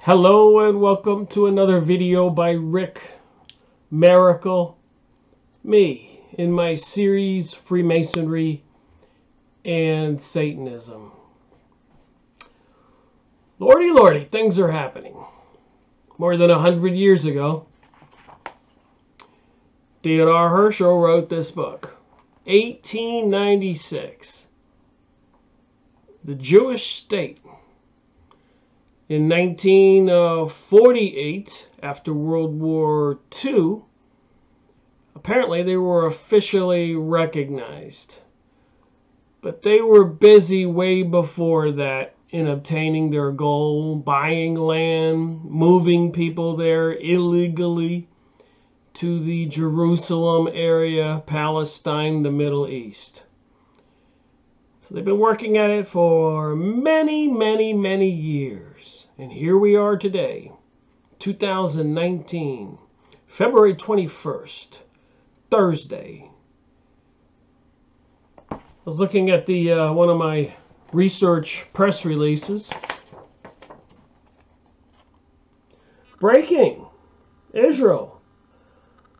Hello and welcome to another video by Rick Miracle, me, in my series Freemasonry and Satanism. Lordy, lordy, things are happening. More than 100 years ago, Theodor Herzl wrote this book, 1896, The Jewish State. In 1948, after World War II, apparently they were officially recognized. But they were busy way before that in obtaining their goal, buying land, moving people there illegally to the Jerusalem area, Palestine, the Middle East. So they've been working at it for many years. And here we are today, 2019, February 21st, Thursday. I was looking at the one of my research press releases. Breaking, Israel.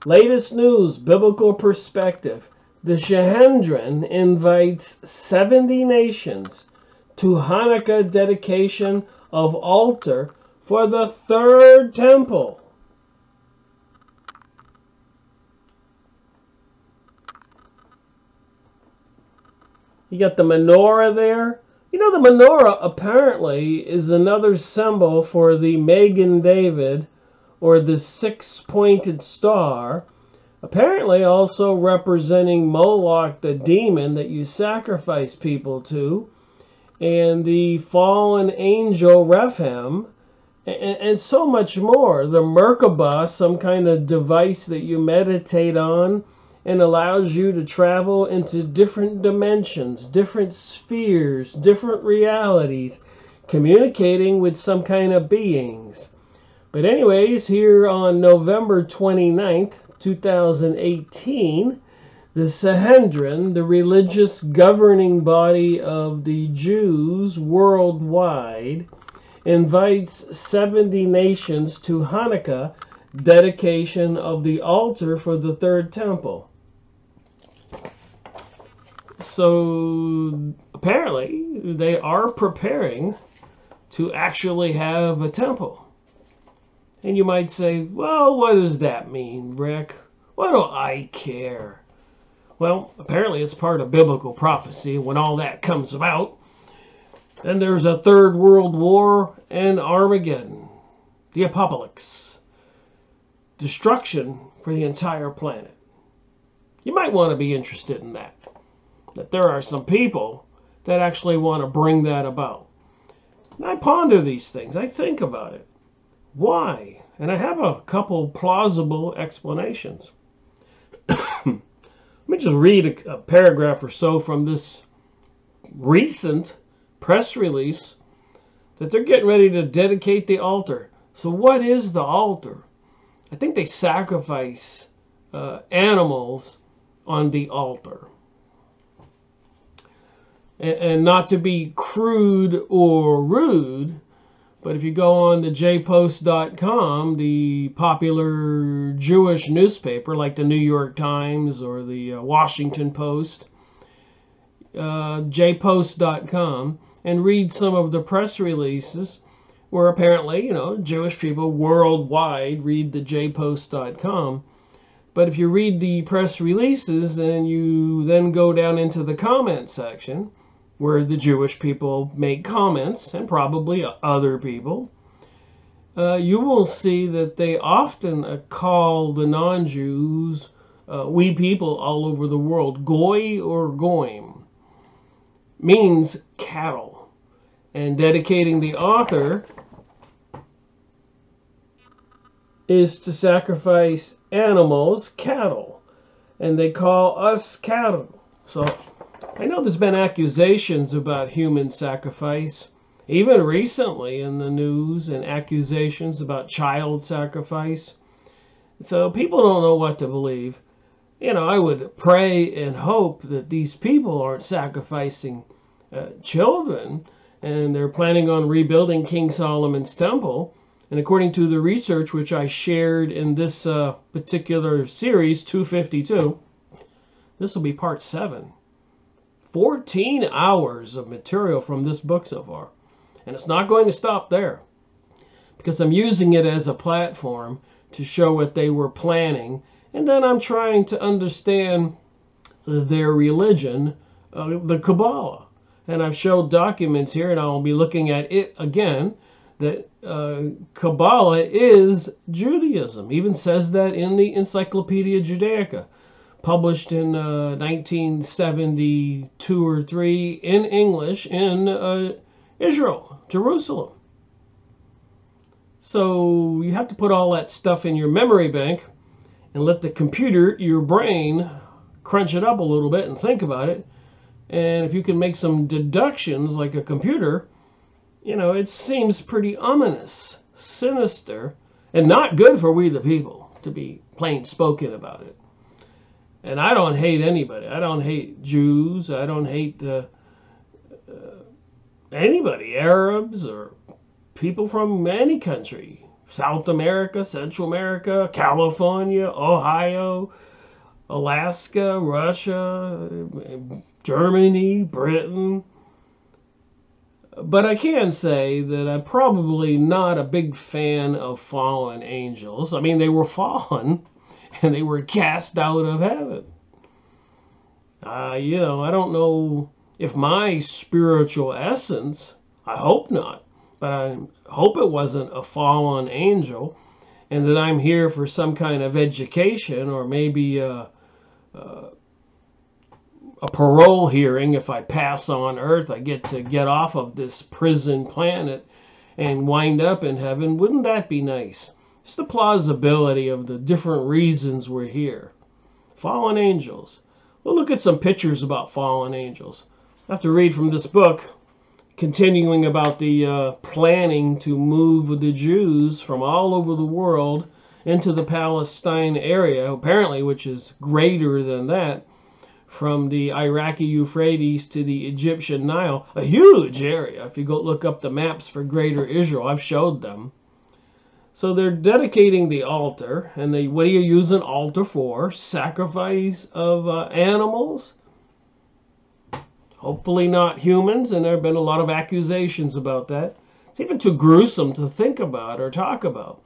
Latest news, biblical perspective. The Sanhedrin invites 70 nations to Hanukkah dedication of altar for the third temple. You got the menorah there. You know, the menorah apparently is another symbol for the Magen David, or the six-pointed star, apparently also representing Moloch, the demon that you sacrifice people to, and the fallen angel Rephaim, and so much more. The Merkabah, some kind of device that you meditate on and allows you to travel into different dimensions, different spheres, different realities, communicating with some kind of beings. But anyways, here on November 29th, 2018, the Sanhedrin, the religious governing body of the Jews worldwide, invites 70 nations to Hanukkah dedication of the altar for the third temple. So apparently they are preparing to actually have a temple. And you might say, well, what does that mean, Rick? What do I care? Well, apparently it's part of biblical prophecy. When all that comes about, then there's a third world war and Armageddon, the apocalypse, destruction for the entire planet. You might want to be interested in that there are some people that actually want to bring that about. And I ponder these things. I think about it. Why? And I have a couple plausible explanations. Let me just read a paragraph or so from this recent press release that they're getting ready to dedicate the altar. So what is the altar? I think they sacrifice animals on the altar. And not to be crude or rude, but if you go on to jpost.com, the popular Jewish newspaper like the New York Times or the Washington Post, jpost.com, and read some of the press releases where apparently, Jewish people worldwide read the jpost.com. But if you read the press releases and you then go down into the comment section, where the Jewish people make comments, and probably other people, you will see that they often call the non-Jews, we people all over the world, goy or goyim, means cattle. And dedicating the author is to sacrifice animals, cattle. And they call us cattle. So I know there's been accusations about human sacrifice, even recently in the news, and accusations about child sacrifice. So people don't know what to believe. I would pray and hope that these people aren't sacrificing children, and they're planning on rebuilding King Solomon's temple. And according to the research which I shared in this particular series, 252, this will be part 7. 14 hours of material from this book so far. And it's not going to stop there, because I'm using it as a platform to show what they were planning. And then I'm trying to understand their religion, the Kabbalah. And I've showed documents here, and I'll be looking at it again, that Kabbalah is Judaism. Even says that in the Encyclopedia Judaica, published in 1972 or 3 in English in Israel, Jerusalem. So you have to put all that stuff in your memory bank and let the computer, your brain, crunch it up a little bit and think about it. And if you can make some deductions like a computer, you know, it seems pretty ominous, sinister, and not good for we the people, to be plain spoken about it. And I don't hate anybody. I don't hate Jews. I don't hate anybody, Arabs or people from any country. South America, Central America, California, Ohio, Alaska, Russia, Germany, Britain. But I can say that I'm probably not a big fan of fallen angels. I mean, they were fallen and they were cast out of heaven. You know, I don't know if my spiritual essence, I hope not, but I hope it wasn't a fallen angel, and that I'm here for some kind of education, or maybe a parole hearing. If I pass on earth, I get to get off of this prison planet and wind up in heaven. Wouldn't that be nice? It's the plausibility of the different reasons we're here. Fallen angels. We'll look at some pictures about fallen angels. I have to read from this book, continuing about the planning to move the Jews from all over the world into the Palestine area, apparently, which is greater than that, from the Iraqi Euphrates to the Egyptian Nile, a huge area. If you go look up the maps for Greater Israel, I've showed them. So they're dedicating the altar, and what do you use an altar for? Sacrifice of animals? Hopefully not humans, and there have been a lot of accusations about that. It's even too gruesome to think about or talk about.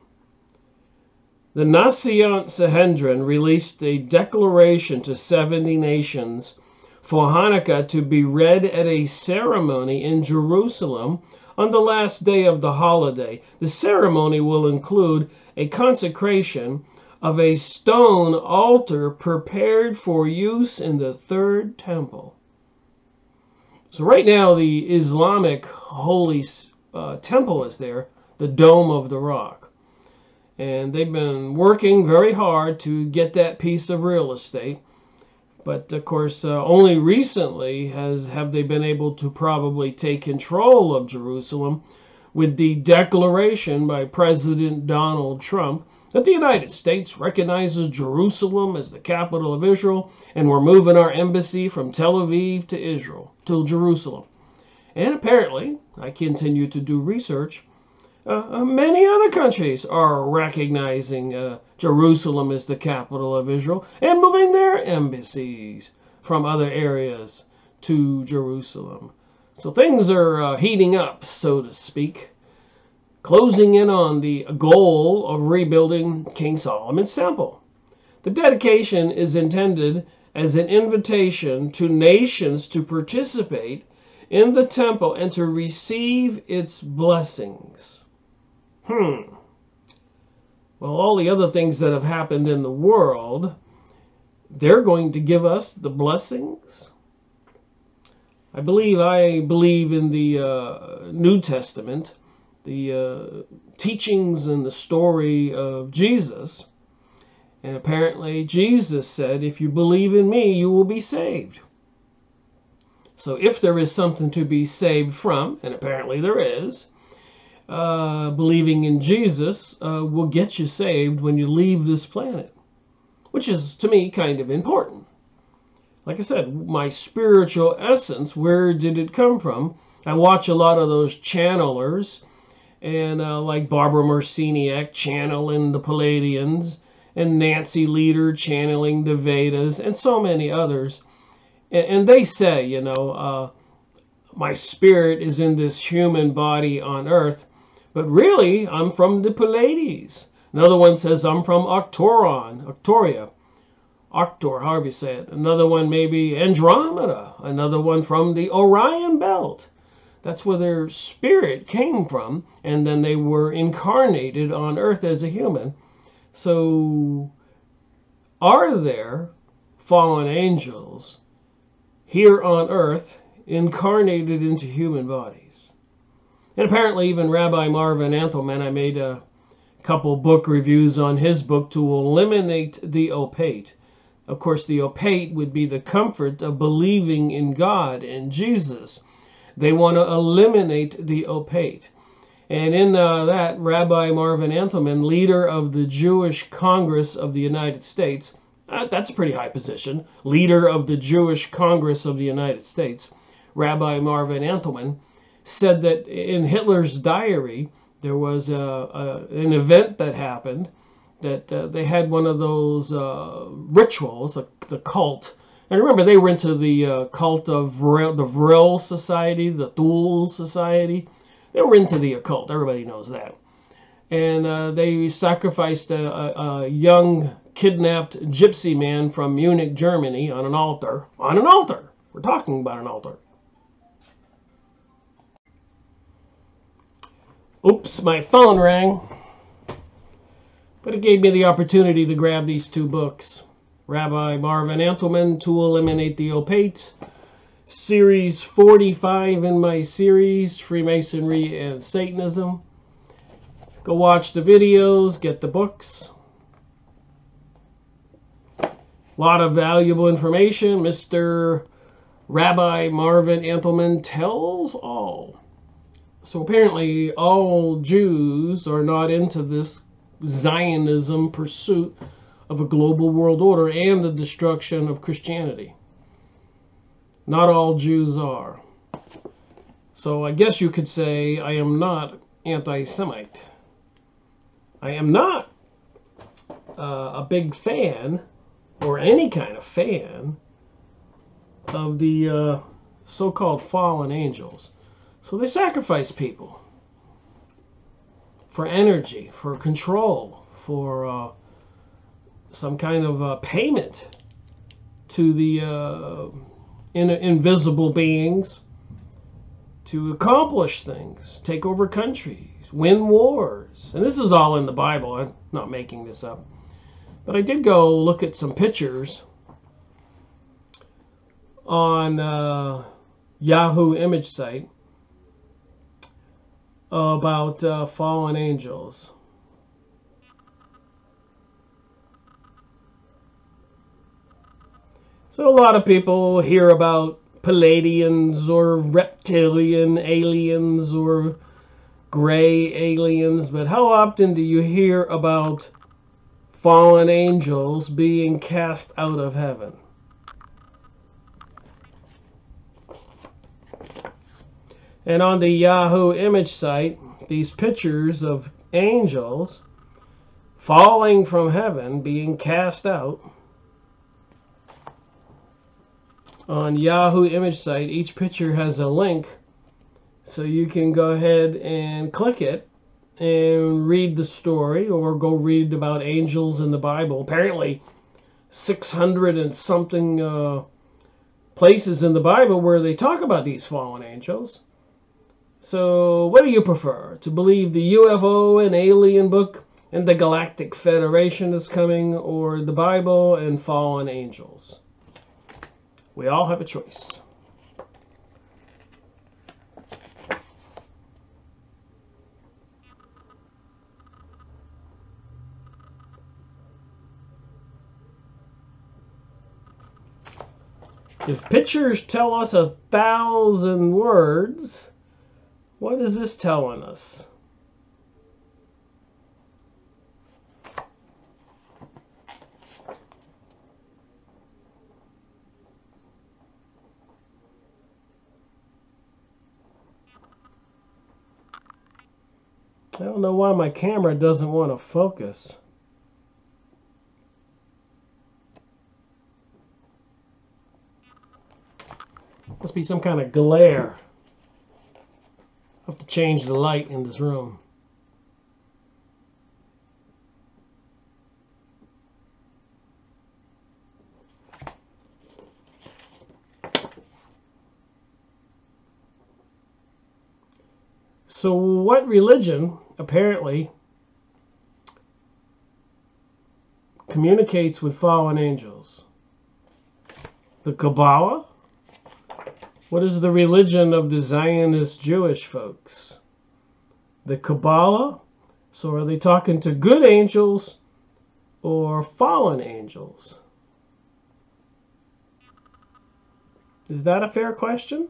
The Nasiant Sanhedrin released a declaration to 70 nations for Hanukkah to be read at a ceremony in Jerusalem on the last day of the holiday. The ceremony will include a consecration of a stone altar prepared for use in the third temple. So right now the Islamic holy temple is there, the Dome of the Rock. And they've been working very hard to get that piece of real estate. But of course, only recently have they been able to probably take control of Jerusalem with the declaration by President Donald Trump that the United States recognizes Jerusalem as the capital of Israel, and we're moving our embassy from Tel Aviv to Israel, to Jerusalem. And apparently, I continue to do research, many other countries are recognizing Jerusalem as the capital of Israel and moving their embassies from other areas to Jerusalem. So things are heating up, so to speak, closing in on the goal of rebuilding King Solomon's temple. The dedication is intended as an invitation to nations to participate in the temple and to receive its blessings. Well, all the other things that have happened in the world, they're going to give us the blessings. I believe in the New Testament, the teachings and the story of Jesus. And apparently Jesus said, if you believe in me, you will be saved. So if there is something to be saved from, and apparently there is, believing in Jesus will get you saved when you leave this planet, which is, to me, kind of important. Like I said, my spiritual essence, where did it come from? I watch a lot of those channelers, and like Barbara Marciniak channeling the Palladians, and Nancy Leader channeling the Vedas, and so many others. And they say, my spirit is in this human body on earth, but really I'm from the Pleiades. Another one says I'm from Arctoria, however you say it. Another one maybe Andromeda. Another one from the Orion Belt. That's where their spirit came from, and then they were incarnated on earth as a human. So are there fallen angels here on earth incarnated into human bodies? And apparently even Rabbi Marvin Antelman, I made a couple book reviews on his book, To Eliminate the Opate. Of course, the opate would be the comfort of believing in God and Jesus. They want to eliminate the opate. And in that, Rabbi Marvin Antelman, leader of the Jewish Congress of the United States, that's a pretty high position, leader of the Jewish Congress of the United States, Rabbi Marvin Antelman, said that in Hitler's diary, there was an event that happened, that they had one of those rituals, the cult. And remember, they were into the cult of the Vril Society, the Thule Society. They were into the occult. Everybody knows that. And they sacrificed a young kidnapped gypsy man from Munich, Germany on an altar. On an altar! We're talking about an altar. Oops, my phone rang. But it gave me the opportunity to grab these two books. Rabbi Marvin Antelman, To Eliminate the Opate. Series 45 in my series, Freemasonry and Satanism. Go watch the videos, get the books. A lot of valuable information. Mr. Rabbi Marvin Antelman tells all. So apparently all Jews are not into this Zionism pursuit of a global world order and the destruction of Christianity. Not all Jews are. So I guess you could say I am not anti-Semite. I am not a big fan, or any kind of fan, of the so-called fallen angels. So they sacrifice people for energy, for control, for some kind of payment to the invisible beings to accomplish things, take over countries, win wars. And this is all in the Bible. I'm not making this up. But I did go look at some pictures on Yahoo image site about fallen angels. So a lot of people hear about Palladians or reptilian aliens or gray aliens, but how often do you hear about fallen angels being cast out of heaven? And on the Yahoo image site, these pictures of angels falling from heaven, being cast out. On Yahoo image site, each picture has a link, so you can go ahead and click it and read the story, or go read about angels in the Bible. Apparently 600 and something places in the Bible where they talk about these fallen angels. So what do you prefer? To believe the UFO and alien book and the Galactic Federation is coming, or the Bible and fallen angels? We all have a choice. If pictures tell us 1,000 words, what is this telling us? I don't know why my camera doesn't want to focus. Must be some kind of glare. I have to change the light in this room. So what religion apparently communicates with fallen angels? The Kabbalah? What is the religion of the Zionist Jewish folks? The Kabbalah? So are they talking to good angels or fallen angels? Is that a fair question?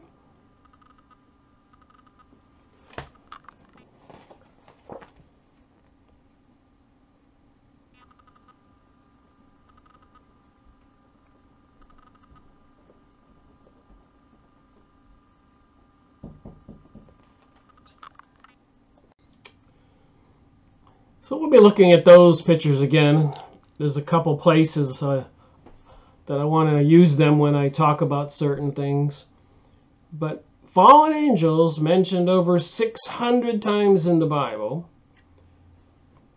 So we'll be looking at those pictures again. There's a couple places that I want to use them when I talk about certain things. But fallen angels mentioned over 600 times in the Bible.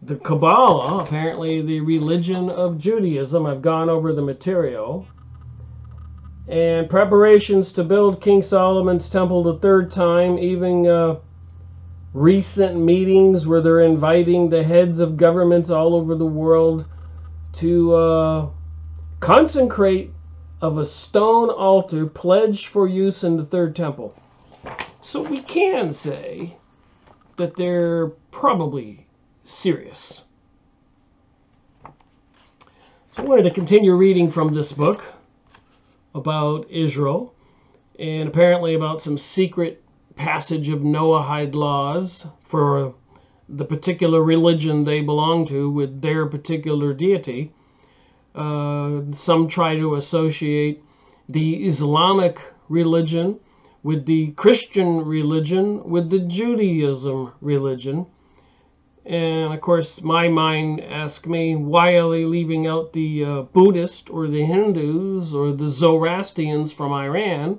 The Kabbalah, apparently the religion of Judaism. I've gone over the material. And preparations to build King Solomon's temple the third time, even recent meetings where they're inviting the heads of governments all over the world to consecrate of a stone altar pledged for use in the third temple. So we can say that they're probably serious. So I wanted to continue reading from this book about Israel and apparently about some secret passage of Noahide laws for the particular religion they belong to with their particular deity. Some try to associate the Islamic religion with the Christian religion, with the Judaism religion. And of course, my mind asks me, why are they leaving out the Buddhist or the Hindus or the Zoroastrians from Iran?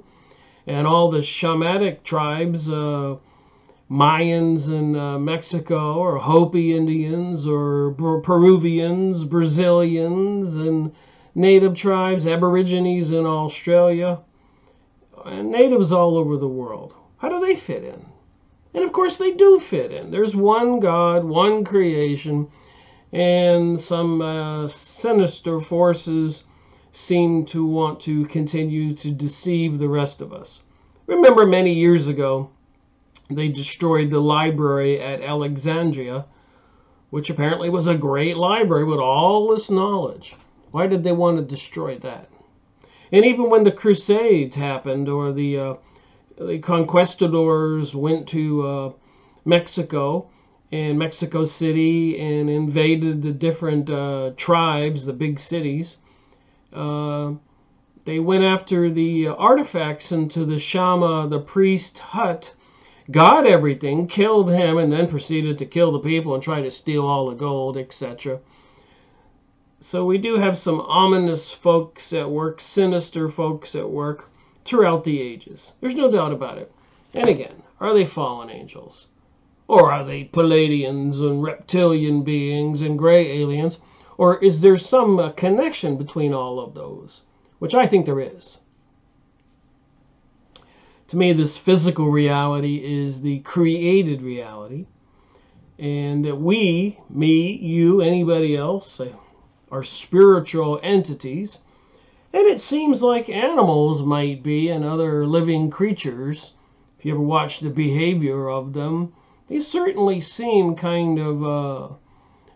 And all the shamanic tribes, Mayans in Mexico, or Hopi Indians, or Peruvians, Brazilians, and native tribes, Aborigines in Australia, and natives all over the world. How do they fit in? And of course they do fit in. There's one God, one creation, and some sinister forces seem to want to continue to deceive the rest of us. Remember many years ago, they destroyed the library at Alexandria, which apparently was a great library with all this knowledge. Why did they want to destroy that? And even when the Crusades happened, or the conquistadors went to Mexico and Mexico City and invaded the different tribes, the big cities, they went after the artifacts into the Shama, the priest hut, got everything, killed him, and then proceeded to kill the people and try to steal all the gold, etc. So we do have some ominous folks at work, sinister folks at work throughout the ages. There's no doubt about it. And again, are they fallen angels? Or are they Palladians and reptilian beings and gray aliens? Or is there some connection between all of those? Which I think there is. To me, this physical reality is the created reality. And that we, me, you, anybody else, are spiritual entities. And it seems like animals might be, and other living creatures. If you ever watch the behavior of them, they certainly seem kind of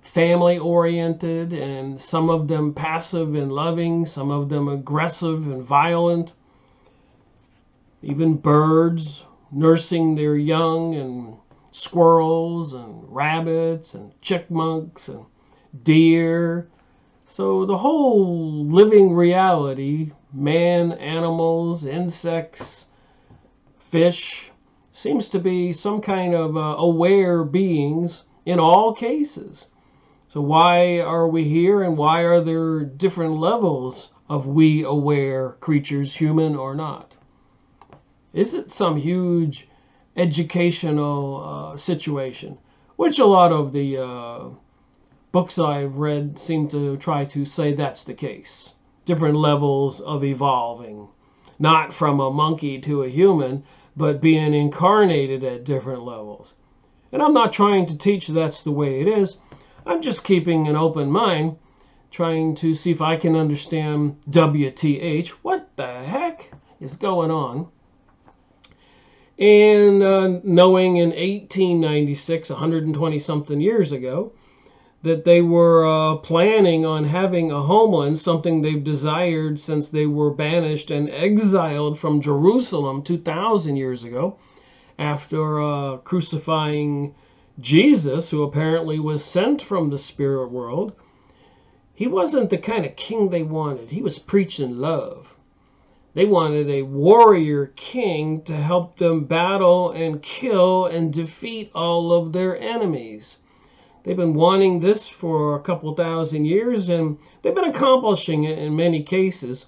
family-oriented, and some of them passive and loving, some of them aggressive and violent. Even birds nursing their young, and squirrels and rabbits and chipmunks and deer. So the whole living reality, man, animals, insects, fish, seems to be some kind of aware beings in all cases. So why are we here, and why are there different levels of we aware creatures, human or not? Is it some huge educational situation? Which a lot of the books I've read seem to try to say that's the case. Different levels of evolving. Not from a monkey to a human, but being incarnated at different levels. And I'm not trying to teach that's the way it is. I'm just keeping an open mind, trying to see if I can understand WTH. What the heck is going on? And knowing in 1896, 120-something years ago, that they were planning on having a homeland, something they've desired since they were banished and exiled from Jerusalem 2,000 years ago, after crucifying Jesus, who apparently was sent from the spirit world. He wasn't the kind of king they wanted. He was preaching love. They wanted a warrior king to help them battle and kill and defeat all of their enemies. They've been wanting this for a couple thousand years, and they've been accomplishing it in many cases.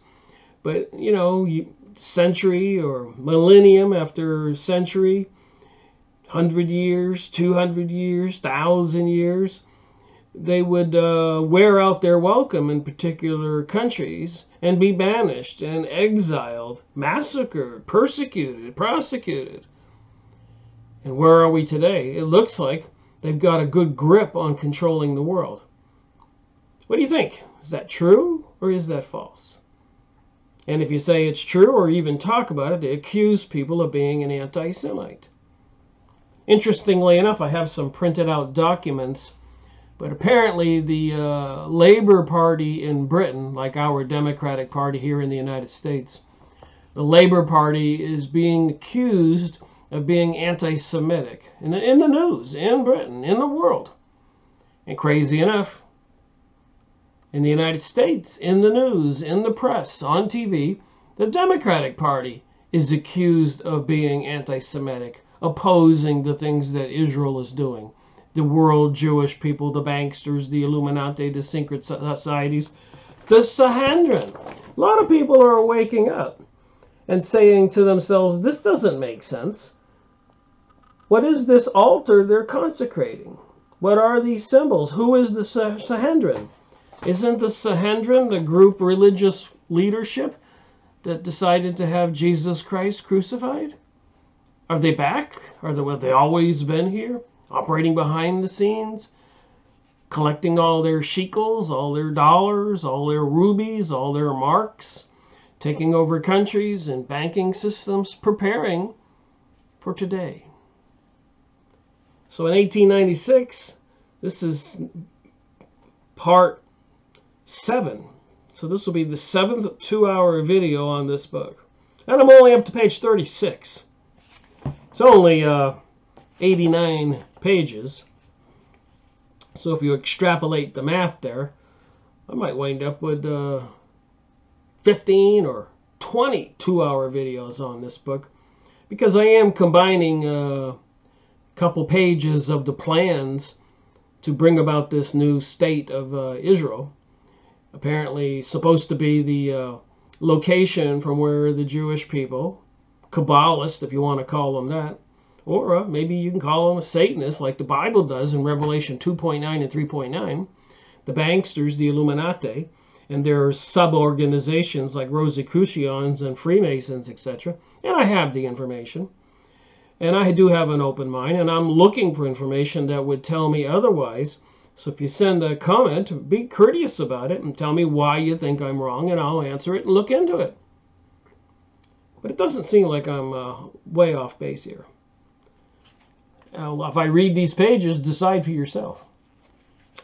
But, you know, century or millennium after century, 100 years, 200 years, 1,000 years, they would wear out their welcome in particular countries and be banished and exiled, massacred, persecuted, prosecuted. And where are we today? It looks like they've got a good grip on controlling the world. What do you think? Is that true or is that false? And if you say it's true or even talk about it, they accuse people of being an anti-Semite. Interestingly enough, I have some printed out documents, but apparently the Labour Party in Britain, like our Democratic Party here in the United States, the Labour Party is being accused of being anti-Semitic in the news, in Britain, in the world. And crazy enough, in the United States, in the news, in the press, on TV, the Democratic Party is accused of being anti-Semitic, opposing the things that Israel is doing. The world Jewish people, the banksters, the Illuminati, the secret societies, the Sanhedrin. A lot of people are waking up and saying to themselves, this doesn't make sense. What is this altar they're consecrating? What are these symbols? Who is the Sanhedrin? Isn't the Sanhedrin the group religious leadership that decided to have Jesus Christ crucified? Are they back? Have they always been here? Operating behind the scenes? Collecting all their shekels, all their dollars, all their rubies, all their marks? Taking over countries and banking systems, preparing for today. So in 1896, this is part 7. So this will be the 7th 2-hour video on this book. And I'm only up to page 36. It's only 89 pages. So if you extrapolate the math there, I might wind up with 15 or 20 2-hour videos on this book, because I am combining a couple pages of the plans to bring about this new state of Israel. Apparently supposed to be the location from where the Jewish people, Kabbalists if you want to call them that, or maybe you can call them a Satanist like the Bible does in Revelation 2.9 and 3.9, the banksters, the Illuminati, and their sub-organizations like Rosicrucians and Freemasons, etc. And I have the information. And I do have an open mind, and I'm looking for information that would tell me otherwise. So if you send a comment, be courteous about it and tell me why you think I'm wrong, and I'll answer it and look into it. But it doesn't seem like I'm way off base here. Now, if I read these pages, decide for yourself.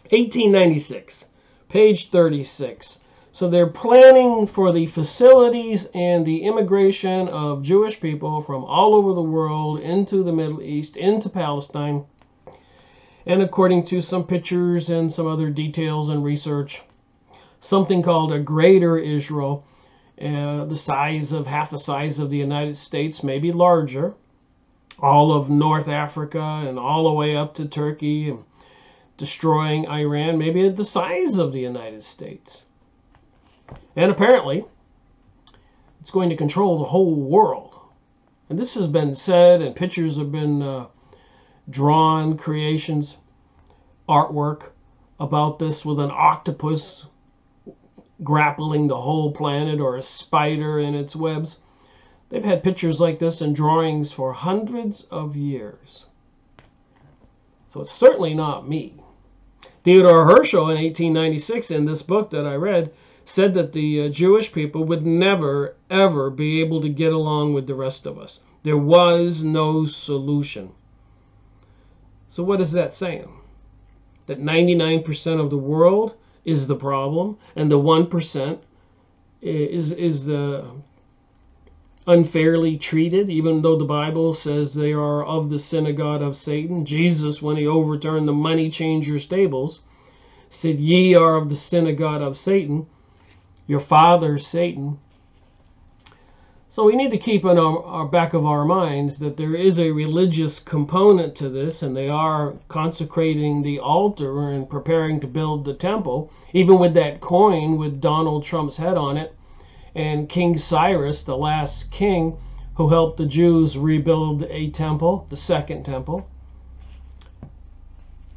1896, page 36. So they're planning for the facilities and the immigration of Jewish people from all over the world into the Middle East, into Palestine. And according to some pictures and some other details and research, something called a Greater Israel, the size of half the size of the United States, maybe larger, all of North Africa and all the way up to Turkey, and destroying Iran, maybe the size of the United States. And apparently, it's going to control the whole world. And this has been said, and pictures have been drawn, creations, artwork about this with an octopus grappling the whole planet, or a spider in its webs. They've had pictures like this and drawings for hundreds of years. So it's certainly not me. Theodor Herzl in 1896, in this book that I read, said that the Jewish people would never, ever be able to get along with the rest of us. There was no solution. So what is that saying? That 99% of the world is the problem, and the 1% is unfairly treated, even though the Bible says they are of the synagogue of Satan. Jesus, when he overturned the money changers' tables, said, "Ye are of the synagogue of Satan, your father Satan." So we need to keep in our back of our minds that there is a religious component to this, and they are consecrating the altar and preparing to build the temple, even with that coin with Donald Trump's head on it, and King Cyrus, the last king who helped the Jews rebuild a temple, the second temple.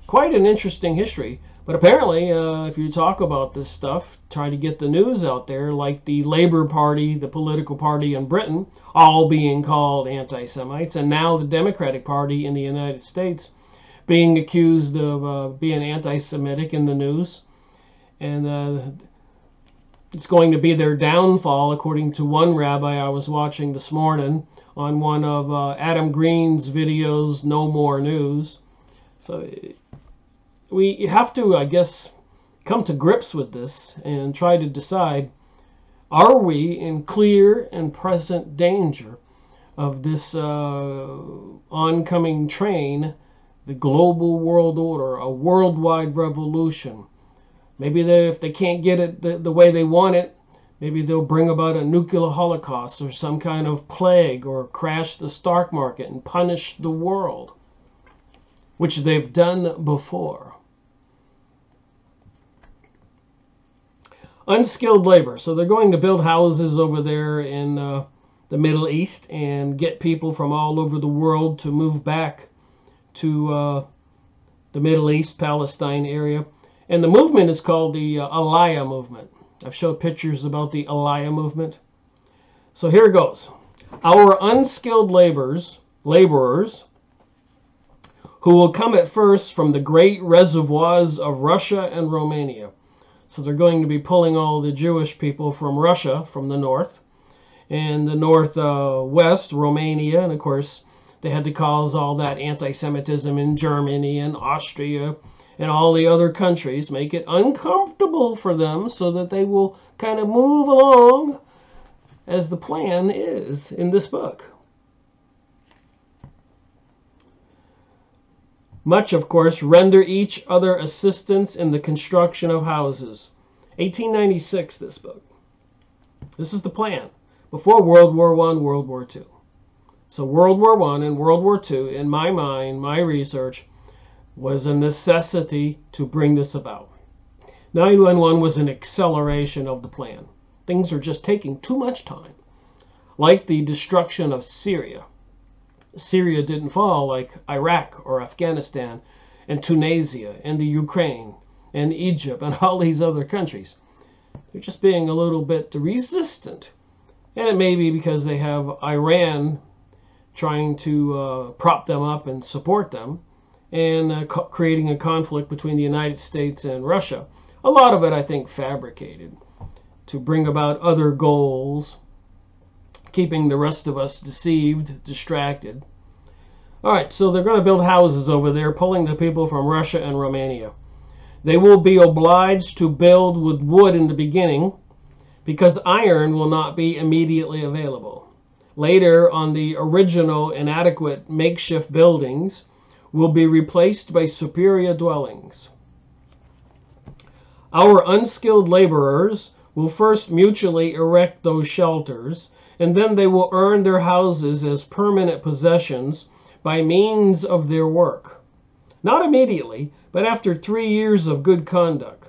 Quite an interesting history. But apparently, if you talk about this stuff, try to get the news out there, like the Labour Party, the political party in Britain, all being called anti-Semites, and now the Democratic Party in the United States being accused of being anti-Semitic in the news. And it's going to be their downfall, according to one rabbi I was watching this morning on one of Adam Green's videos, No More News. So we have to, I guess, come to grips with this and try to decide, are we in clear and present danger of this oncoming train, the global world order, a worldwide revolution? Maybe if they can't get it the way they want it, maybe they'll bring about a nuclear holocaust or some kind of plague, or crash the stock market and punish the world, which they've done before. Unskilled labor. So they're going to build houses over there in the Middle East and get people from all over the world to move back to the Middle East, Palestine area. And the movement is called the Aliyah movement. I've showed pictures about the Aliyah movement. So here it goes. Our unskilled laborers who will come at first from the great reservoirs of Russia and Romania. So they're going to be pulling all the Jewish people from Russia, from the north, and the northwest, Romania, and of course they had to cause all that anti-Semitism in Germany and Austria and all the other countries, make it uncomfortable for them so that they will kind of move along as the plan is in this book. Much, of course, render each other assistance in the construction of houses. 1896, this book. This is the plan. Before World War I, World War II. So World War I and World War II, in my mind, my research, was a necessity to bring this about. 9/11 was an acceleration of the plan. Things are just taking too much time. Like the destruction of Syria. Syria didn't fall like Iraq or Afghanistan and Tunisia and the Ukraine and Egypt and all these other countries. They're just being a little bit resistant. And it may be because they have Iran trying to prop them up and support them, and creating a conflict between the United States and Russia. A lot of it, I think, fabricated to bring about other goals, keeping the rest of us deceived, distracted. All right, so they're going to build houses over there, pulling the people from Russia and Romania. They will be obliged to build with wood in the beginning because iron will not be immediately available. Later on, the original inadequate makeshift buildings will be replaced by superior dwellings. Our unskilled laborers will first mutually erect those shelters, and then they will earn their houses as permanent possessions by means of their work. not immediately, but after 3 years of good conduct.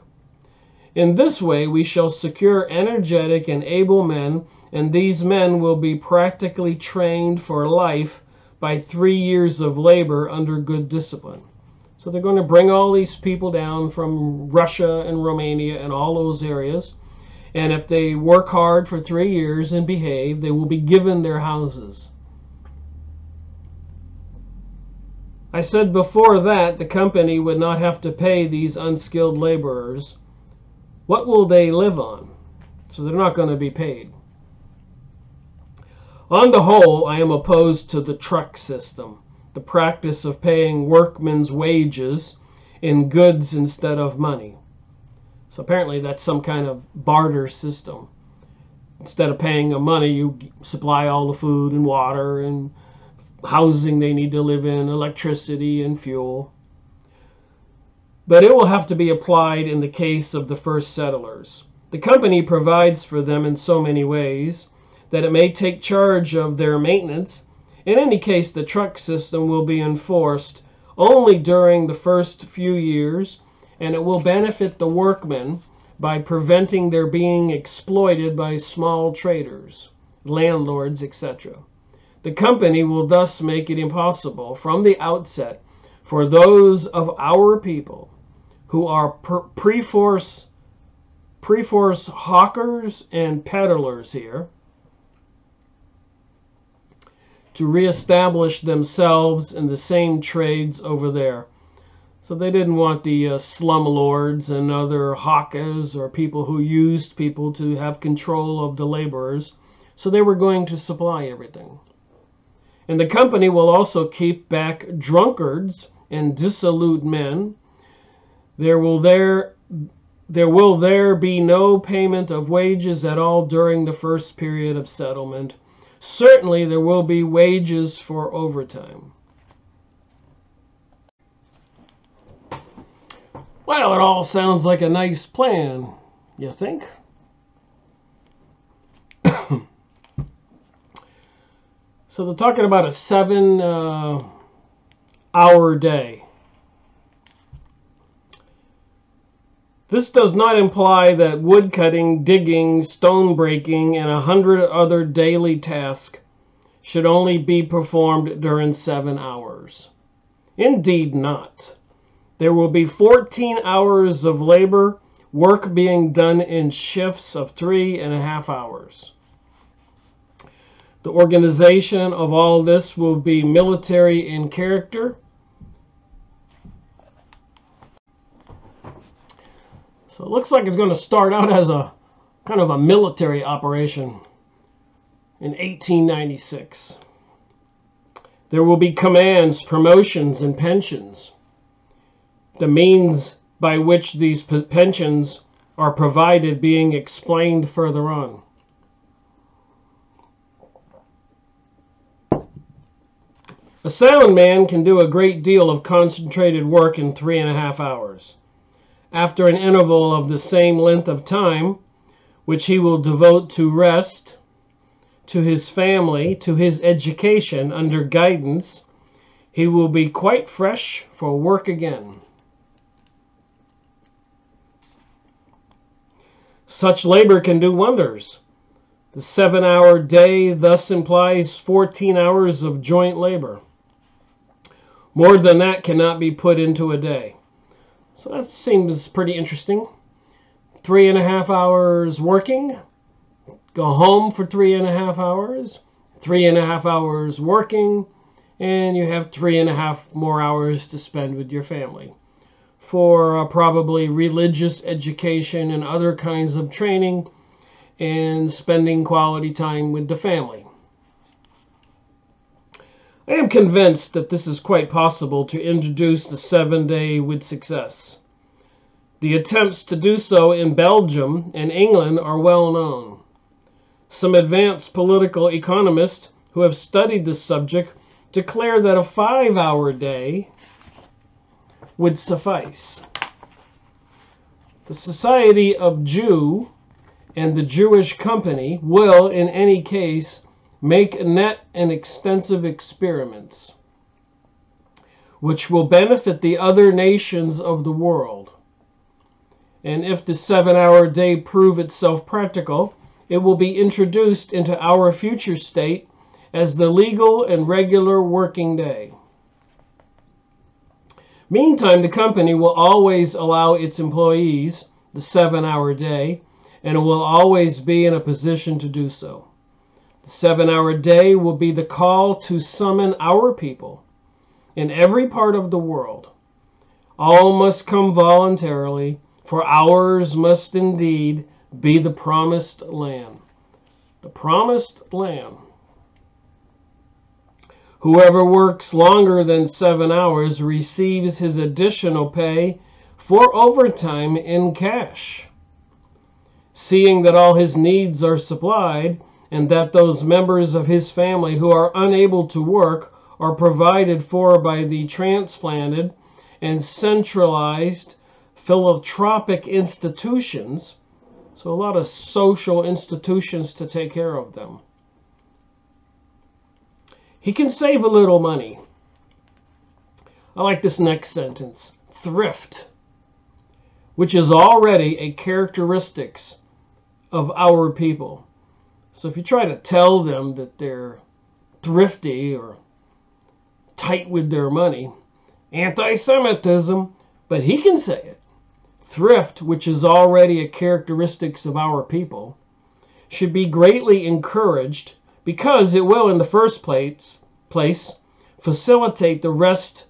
In this way, we shall secure energetic and able men, and these men will be practically trained for life by 3 years of labor under good discipline. So they're going to bring all these people down from Russia and Romania and all those areas. And if they work hard for 3 years and behave, they will be given their houses. I said before that the company would not have to pay these unskilled laborers. What will they live on? So they're not going to be paid. On the whole, I am opposed to the truck system, the practice of paying workmen's wages in goods instead of money. So apparently that's some kind of barter system. Instead of paying them money, you supply all the food and water and housing they need to live in, electricity and fuel. But it will have to be applied in the case of the first settlers. The company provides for them in so many ways that it may take charge of their maintenance. In any case, the truck system will be enforced only during the first few years, and it will benefit the workmen by preventing their being exploited by small traders, landlords, etc. The company will thus make it impossible from the outset for those of our people who are pre-force hawkers and peddlers here to reestablish themselves in the same trades over there. So they didn't want the slumlords and other hawkers or people who used people to have control of the laborers. So they were going to supply everything. And the company will also keep back drunkards and dissolute men. There will be no payment of wages at all during the first period of settlement. Certainly there will be wages for overtime. Well, it all sounds like a nice plan, you think? So they're talking about a 7-hour day. This does not imply that woodcutting, digging, stone breaking, and 100 other daily tasks should only be performed during 7 hours. Indeed not. There will be 14 hours of labor, work being done in shifts of 3.5 hours. The organization of all this will be military in character. So it looks like it's going to start out as a kind of a military operation in 1896. There will be commands, promotions, and pensions. The means by which these pensions are provided being explained further on. A sound man can do a great deal of concentrated work in 3.5 hours. After an interval of the same length of time, which he will devote to rest, to his family, to his education under guidance, he will be quite fresh for work again. Such labor can do wonders. The 7-hour day thus implies 14 hours of joint labor. More than that cannot be put into a day. So that seems pretty interesting. 3.5 hours working, go home for 3.5 hours, 3.5 hours working, and you have 3.5 more hours to spend with your family for probably religious education and other kinds of training and spending quality time with the family. I am convinced that this is quite possible to introduce the 7-day with success. The attempts to do so in Belgium and England are well known. Some advanced political economists who have studied this subject declare that a 5-hour day would suffice. The Society of Jew and the Jewish Company will, in any case, make net and extensive experiments. which will benefit the other nations of the world. And if the 7-hour day prove itself practical, it will be introduced into our future state as the legal and regular working day. Meantime, the company will always allow its employees the 7-hour day, and it will always be in a position to do so. The 7-hour day will be the call to summon our people in every part of the world. All must come voluntarily, for ours must indeed be the promised land. The promised land. Whoever works longer than 7 hours receives his additional pay for overtime in cash. Seeing that all his needs are supplied, and that those members of his family who are unable to work are provided for by the transplanted and centralized philanthropic institutions, so a lot of social institutions to take care of them, he can save a little money. I like this next sentence. Thrift, which is already a characteristic of our people. So if you try to tell them that they're thrifty or tight with their money, anti-Semitism, but he can say it. Thrift, which is already a characteristic of our people, should be greatly encouraged, because it will, in the first place, facilitate the rise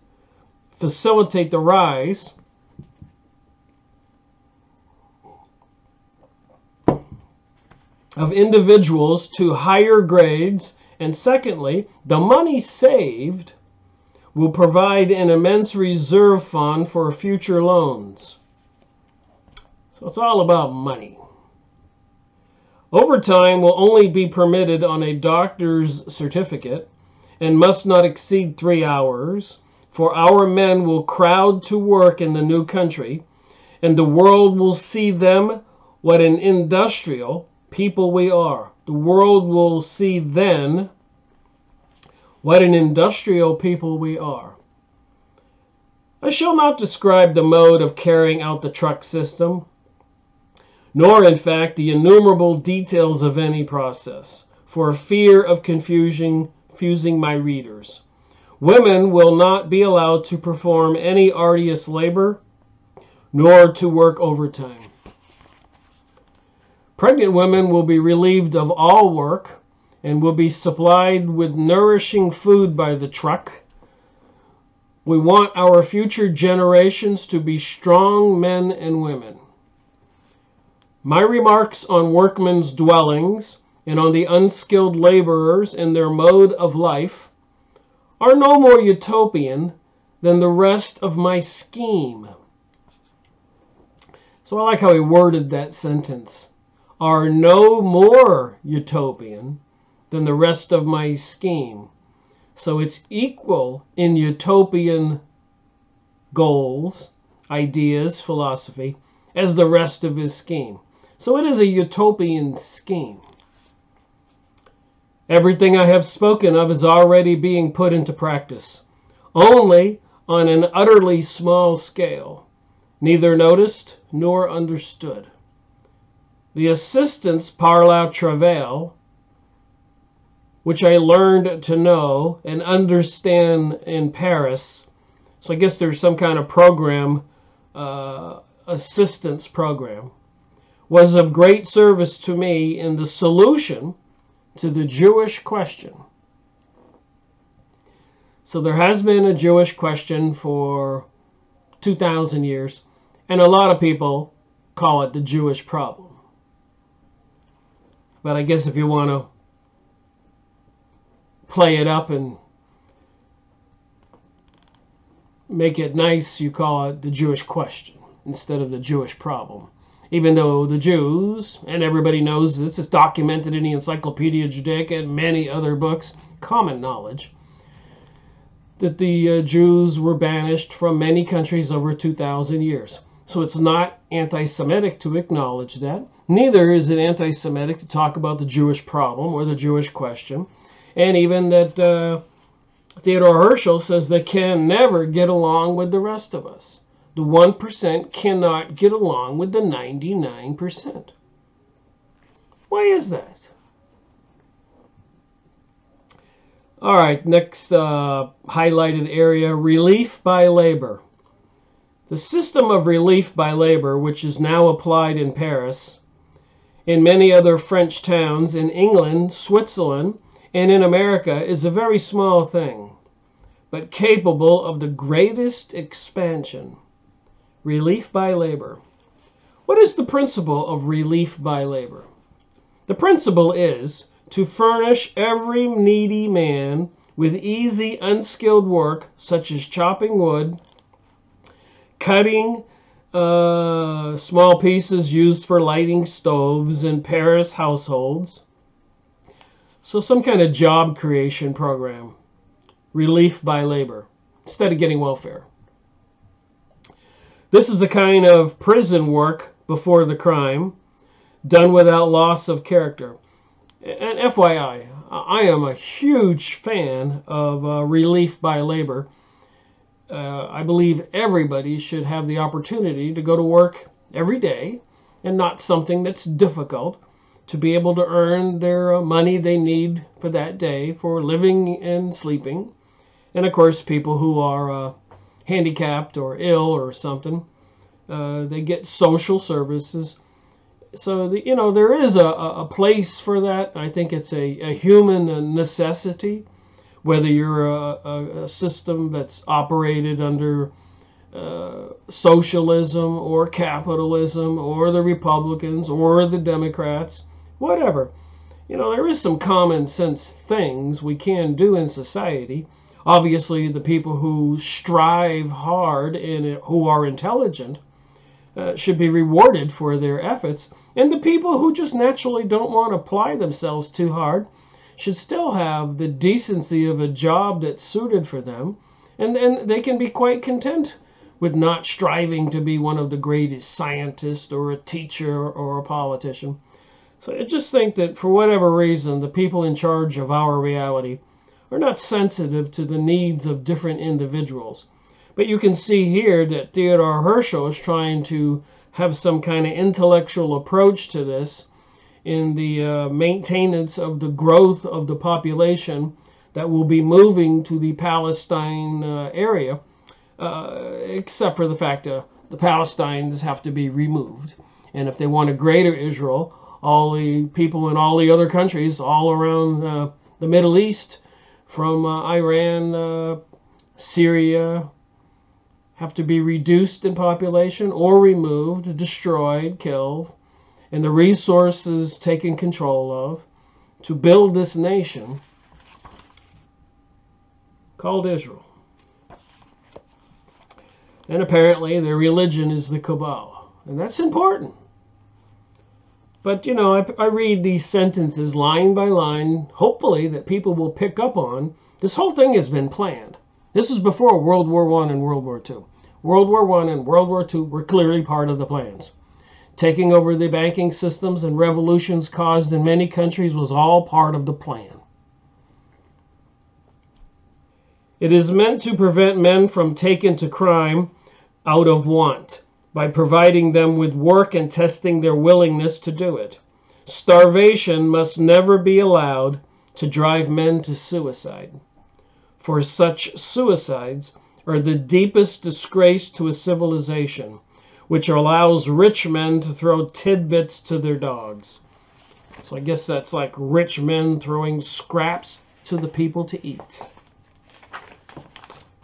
of individuals to higher grades, and secondly, the money saved will provide an immense reserve fund for future loans. So it's all about money. Overtime will only be permitted on a doctor's certificate and must not exceed 3 hours, for our men will crowd to work in the new country, and the world will see them what an industrial people we are. The world will see then what an industrial people we are. I shall not describe the mode of carrying out the truck system, nor in fact the innumerable details of any process, for fear of confusing my readers. Women will not be allowed to perform any arduous labor, nor to work overtime. Pregnant women will be relieved of all work and will be supplied with nourishing food by the truck. We want our future generations to be strong men and women. My remarks on workmen's dwellings and on the unskilled laborers and their mode of life are no more utopian than the rest of my scheme. So I like how he worded that sentence. Are no more utopian than the rest of my scheme. So it's equal in utopian goals, ideas, philosophy, as the rest of his scheme. So it is a utopian scheme. Everything I have spoken of is already being put into practice, only on an utterly small scale, neither noticed nor understood. The assistance par la travail, which I learned to know and understand in Paris, so I guess there's some kind of program, assistance program, was of great service to me in the solution to the Jewish question. So there has been a Jewish question for 2,000 years, and a lot of people call it the Jewish problem. But I guess if you want to play it up and make it nice, you call it the Jewish question instead of the Jewish problem. Even though the Jews, and everybody knows this, it's documented in the Encyclopedia Judaica and many other books, common knowledge, that the Jews were banished from many countries over 2,000 years. So it's not anti-Semitic to acknowledge that. Neither is it anti-Semitic to talk about the Jewish problem or the Jewish question. And even that Theodor Herzl says they can never get along with the rest of us. The 1% cannot get along with the 99%. Why is that? All right, next highlighted area, relief by labor. The system of relief by labor, which is now applied in Paris, in many other French towns, in England, Switzerland, and in America, is a very small thing, but capable of the greatest expansion. Relief by labor. What is the principle of relief by labor? The principle is to furnish every needy man with easy, unskilled work, such as chopping wood, cutting small pieces used for lighting stoves in Paris households. So some kind of job creation program. Relief by labor, instead of getting welfare. This is a kind of prison work before the crime, done without loss of character. And FYI, I am a huge fan of relief by labor. I believe everybody should have the opportunity to go to work every day, and not something that's difficult, to be able to earn their money they need for that day for living and sleeping. And of course, people who are handicapped or ill or something, they get social services. So, there is a place for that. I think it's a human necessity, whether you're a system that's operated under socialism or capitalism or the Republicans or the Democrats, whatever. There is some common sense things we can do in society. Obviously, the people who strive hard and who are intelligent should be rewarded for their efforts. And the people who just naturally don't want to apply themselves too hard should still have the decency of a job that's suited for them. And then they can be quite content with not striving to be one of the greatest scientists or a teacher or a politician. So I just think that for whatever reason, the people in charge of our reality are not sensitive to the needs of different individuals. But you can see here that Theodor Herzl is trying to have some kind of intellectual approach to this in the maintenance of the growth of the population that will be moving to the Palestine area, except for the fact that the Palestinians have to be removed. And if they want a greater Israel, all the people in all the other countries all around the Middle East, from Iran, Syria, have to be reduced in population or removed, destroyed, killed, and the resources taken control of to build this nation called Israel. And apparently their religion is the Kabbalah, and that's important. But, I read these sentences line by line, hopefully that people will pick up on. This whole thing has been planned. This is before World War I and World War II. World War I and World War II were clearly part of the plans. Taking over the banking systems and revolutions caused in many countries was all part of the plan. It is meant to prevent men from taking to crime out of want, by providing them with work and testing their willingness to do it. Starvation must never be allowed to drive men to suicide, for such suicides are the deepest disgrace to a civilization, which allows rich men to throw tidbits to their dogs. So I guess that's like rich men throwing scraps to the people to eat.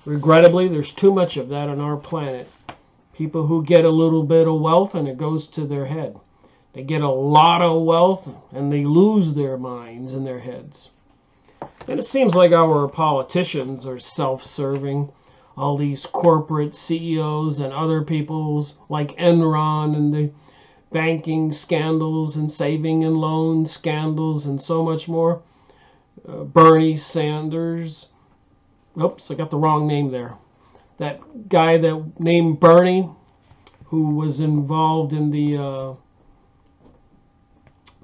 Regrettably, there's too much of that on our planet. People who get a little bit of wealth and it goes to their head. They get a lot of wealth and they lose their minds and their heads. And it seems like our politicians are self-serving. All these corporate CEOs and other people's like Enron and the banking scandals and saving and loan scandals and so much more. Bernie Sanders. Oops, I got the wrong name there. That guy that named Bernie, who was involved in the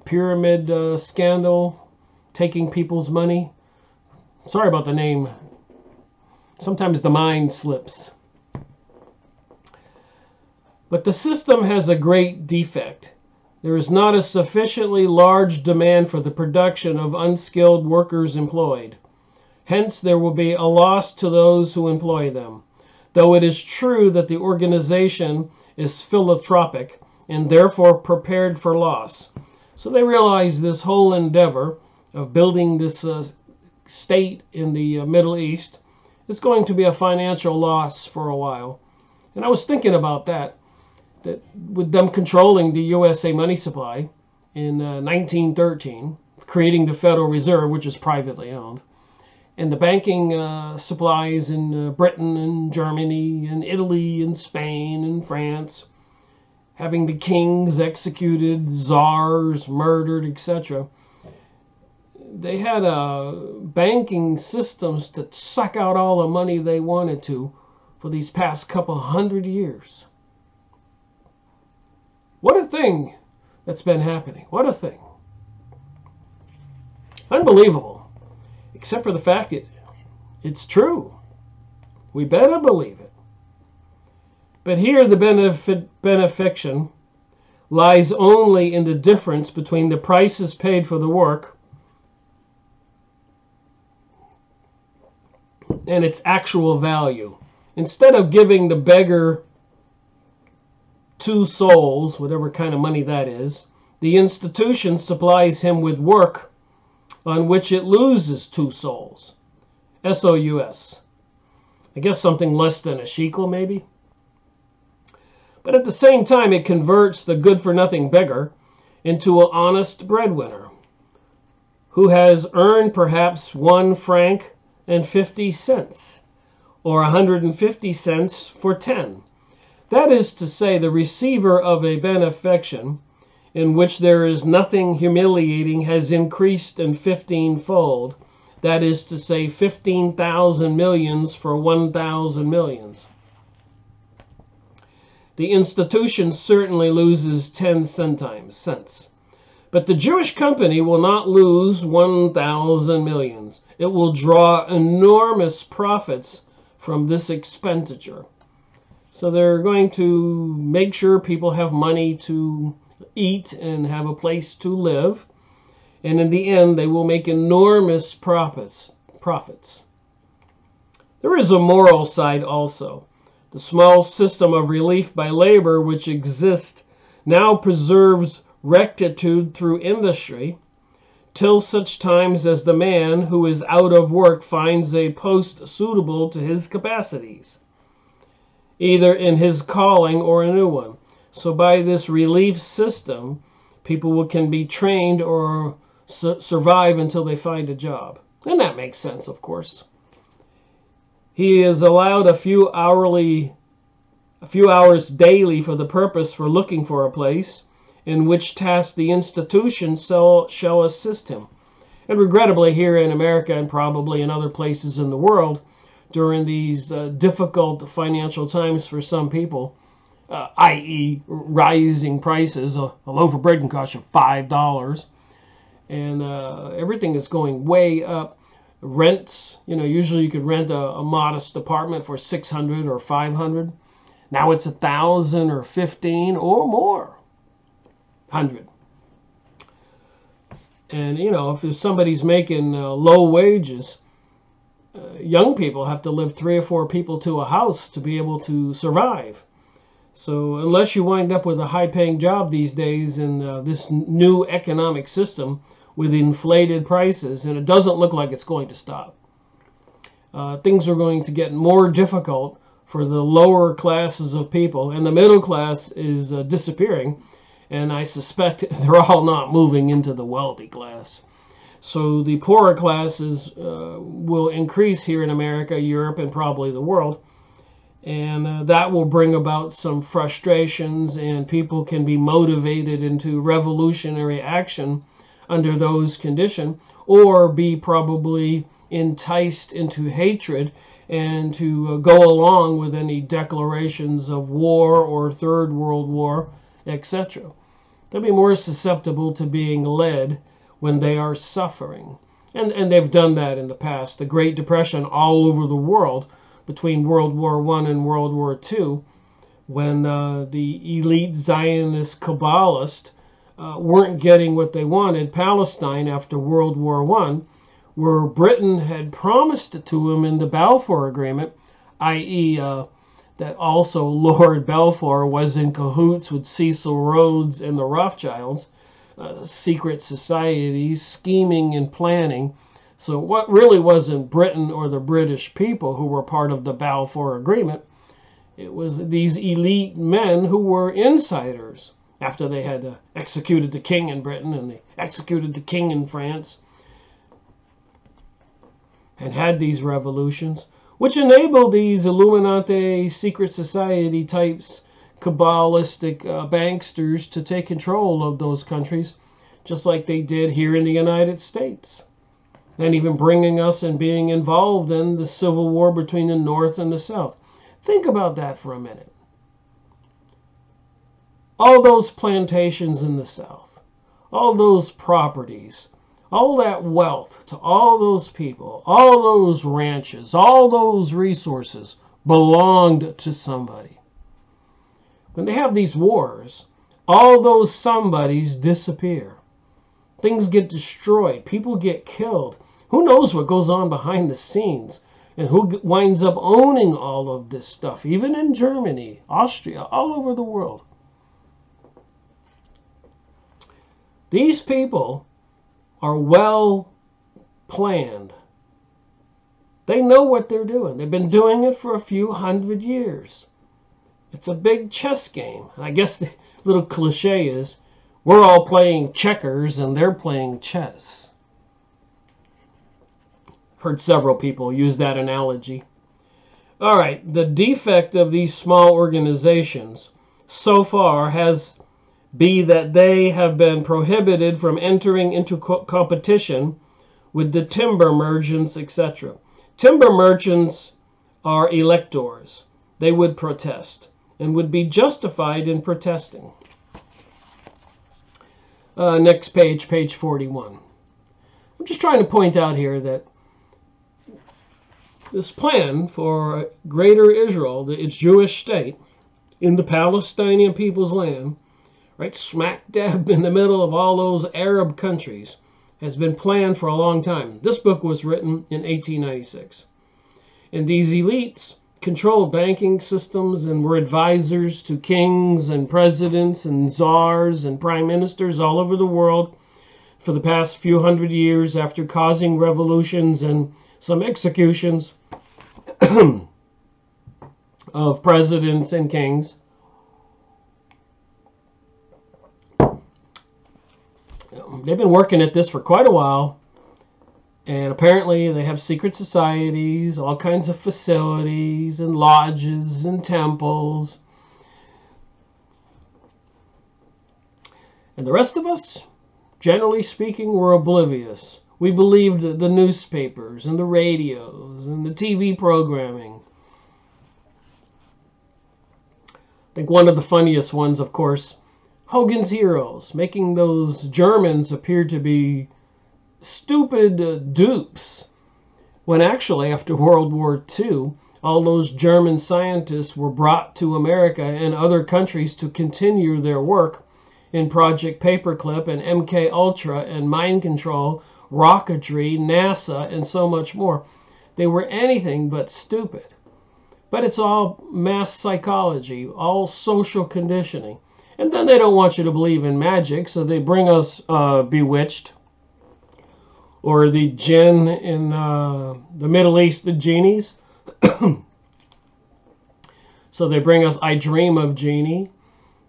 pyramid scandal, taking people's money. Sorry about the name. Sometimes the mind slips. But the system has a great defect. There is not a sufficiently large demand for the production of unskilled workers employed. Hence, there will be a loss to those who employ them. Though it is true that the organization is philanthropic and therefore prepared for loss. So they realize this whole endeavor of building this state in the Middle East is going to be a financial loss for a while. And I was thinking about that with them controlling the USA money supply in 1913, creating the Federal Reserve, which is privately owned, and the banking supplies in Britain and Germany and Italy and Spain and France, having the kings executed, czars murdered, etc. They had banking systems to suck out all the money they wanted to for these past couple hundred years. What a thing that's been happening. What a thing. Unbelievable. Except for the fact it's true. We better believe it. But here the benefiction lies only in the difference between the prices paid for the work and its actual value. Instead of giving the beggar 2 souls, whatever kind of money that is, the institution supplies him with work on which it loses 2 souls. S-O-U-S. I guess something less than a shekel, maybe. But at the same time, it converts the good-for-nothing beggar into an honest breadwinner who has earned perhaps 1 franc and 50 cents, or 150 cents for 10. That is to say, the receiver of a benefaction in which there is nothing humiliating has increased in 15-fold. That is to say, 15,000 millions for 1,000 millions. The institution certainly loses 10 cents. But the Jewish company will not lose 1,000 millions. It will draw enormous profits from this expenditure. So they're going to make sure people have money to eat and have a place to live. And in the end, they will make enormous profits. There is a moral side also. The small system of relief by labor which exists now preserves rectitude through industry till such times as the man who is out of work finds a post suitable to his capacities, either in his calling or a new one. So by this relief system, people can be trained or survive until they find a job. And that makes sense, of course. He is allowed a few hours daily for the purpose for looking for a place, in which task the institution shall assist him. And regrettably, here in America and probably in other places in the world, during these difficult financial times for some people, i.e. rising prices, a loaf of bread can cost you $5, and everything is going way up. Rents, usually you could rent a modest apartment for $600 or $500. Now it's $1,000 or $1,500 or more. 100. And if somebody's making low wages, young people have to live 3 or 4 people to a house to be able to survive. So unless you wind up with a high-paying job these days in this new economic system with inflated prices, and it doesn't look like it's going to stop, things are going to get more difficult for the lower classes of people, and the middle class is disappearing. And I suspect they're all not moving into the wealthy class. So the poorer classes will increase here in America, Europe, and probably the world. And that will bring about some frustrations, and people can be motivated into revolutionary action under those conditions, or be probably enticed into hatred and to go along with any declarations of war or Third World War, etc. They'll be more susceptible to being led when they are suffering. And they've done that in the past. The Great Depression all over the world between World War I and World War II, when the elite Zionist Kabbalists weren't getting what they wanted, Palestine after World War I, where Britain had promised to them in the Balfour Agreement, i.e. That also Lord Balfour was in cahoots with Cecil Rhodes and the Rothschilds, secret societies, scheming and planning. So what really wasn't Britain or the British people who were part of the Balfour Agreement. It was these elite men who were insiders after they had executed the king in Britain and they executed the king in France and had these revolutions, which enabled these Illuminati secret society types, Kabbalistic banksters to take control of those countries, just like they did here in the United States. And even bringing us and being involved in the civil war between the North and the South. Think about that for a minute. All those plantations in the South, all those properties, all that wealth to all those people, all those ranches, all those resources belonged to somebody. When they have these wars, all those somebodies disappear. Things get destroyed. People get killed. Who knows what goes on behind the scenes and who winds up owning all of this stuff, even in Germany, Austria, all over the world. These people are well planned. They know what they're doing. They've been doing it for a few hundred years. It's a big chess game. I guess the little cliche is we're all playing checkers and they're playing chess. Heard several people use that analogy. All right, the defect of these small organizations so far has been that they have been prohibited from entering into competition with the timber merchants, etc. Timber merchants are electors. They would protest and would be justified in protesting. Next page, page 41. I'm just trying to point out here that this plan for Greater Israel, its Jewish state, in the Palestinian people's land, right smack dab in the middle of all those Arab countries, has been planned for a long time. This book was written in 1896. And these elites controlled banking systems and were advisors to kings and presidents and czars and prime ministers all over the world for the past few hundred years, after causing revolutions and some executions of presidents and kings. They've been working at this for quite a while, and apparently they have secret societies, all kinds of facilities and lodges and temples. And the rest of us, generally speaking, were oblivious. We believed the newspapers and the radios and the TV programming. I think one of the funniest ones, of course, Hogan's Heroes, making those Germans appear to be stupid dupes, when actually after World War II, all those German scientists were brought to America and other countries to continue their work in Project Paperclip and MK Ultra and mind control, rocketry, NASA, and so much more. They were anything but stupid. But it's all mass psychology, all social conditioning. And then they don't want you to believe in magic, so they bring us Bewitched, or the jinn in the Middle East, the genies. So they bring us I Dream of Jeannie,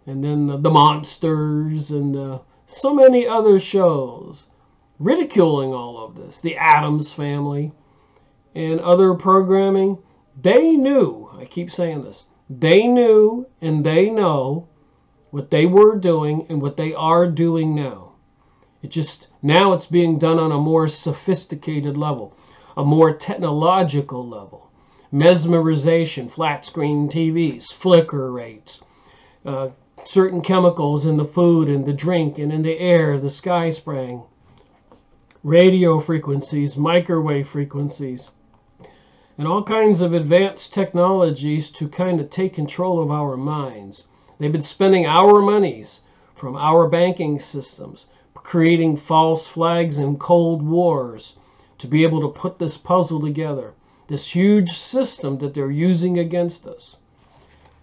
and then the Monsters, and so many other shows ridiculing all of this. The Addams Family and other programming. They knew, I keep saying this, they knew and they know what they were doing and what they are doing now. Now it's being done on a more sophisticated level, a more technological level. Mesmerization, flat screen TVs, flicker rates, certain chemicals in the food and the drink and in the air, the sky spraying, radio frequencies, microwave frequencies, and all kinds of advanced technologies to kind of take control of our minds. They've been spending our monies from our banking systems, creating false flags and cold wars to be able to put this puzzle together, this huge system that they're using against us.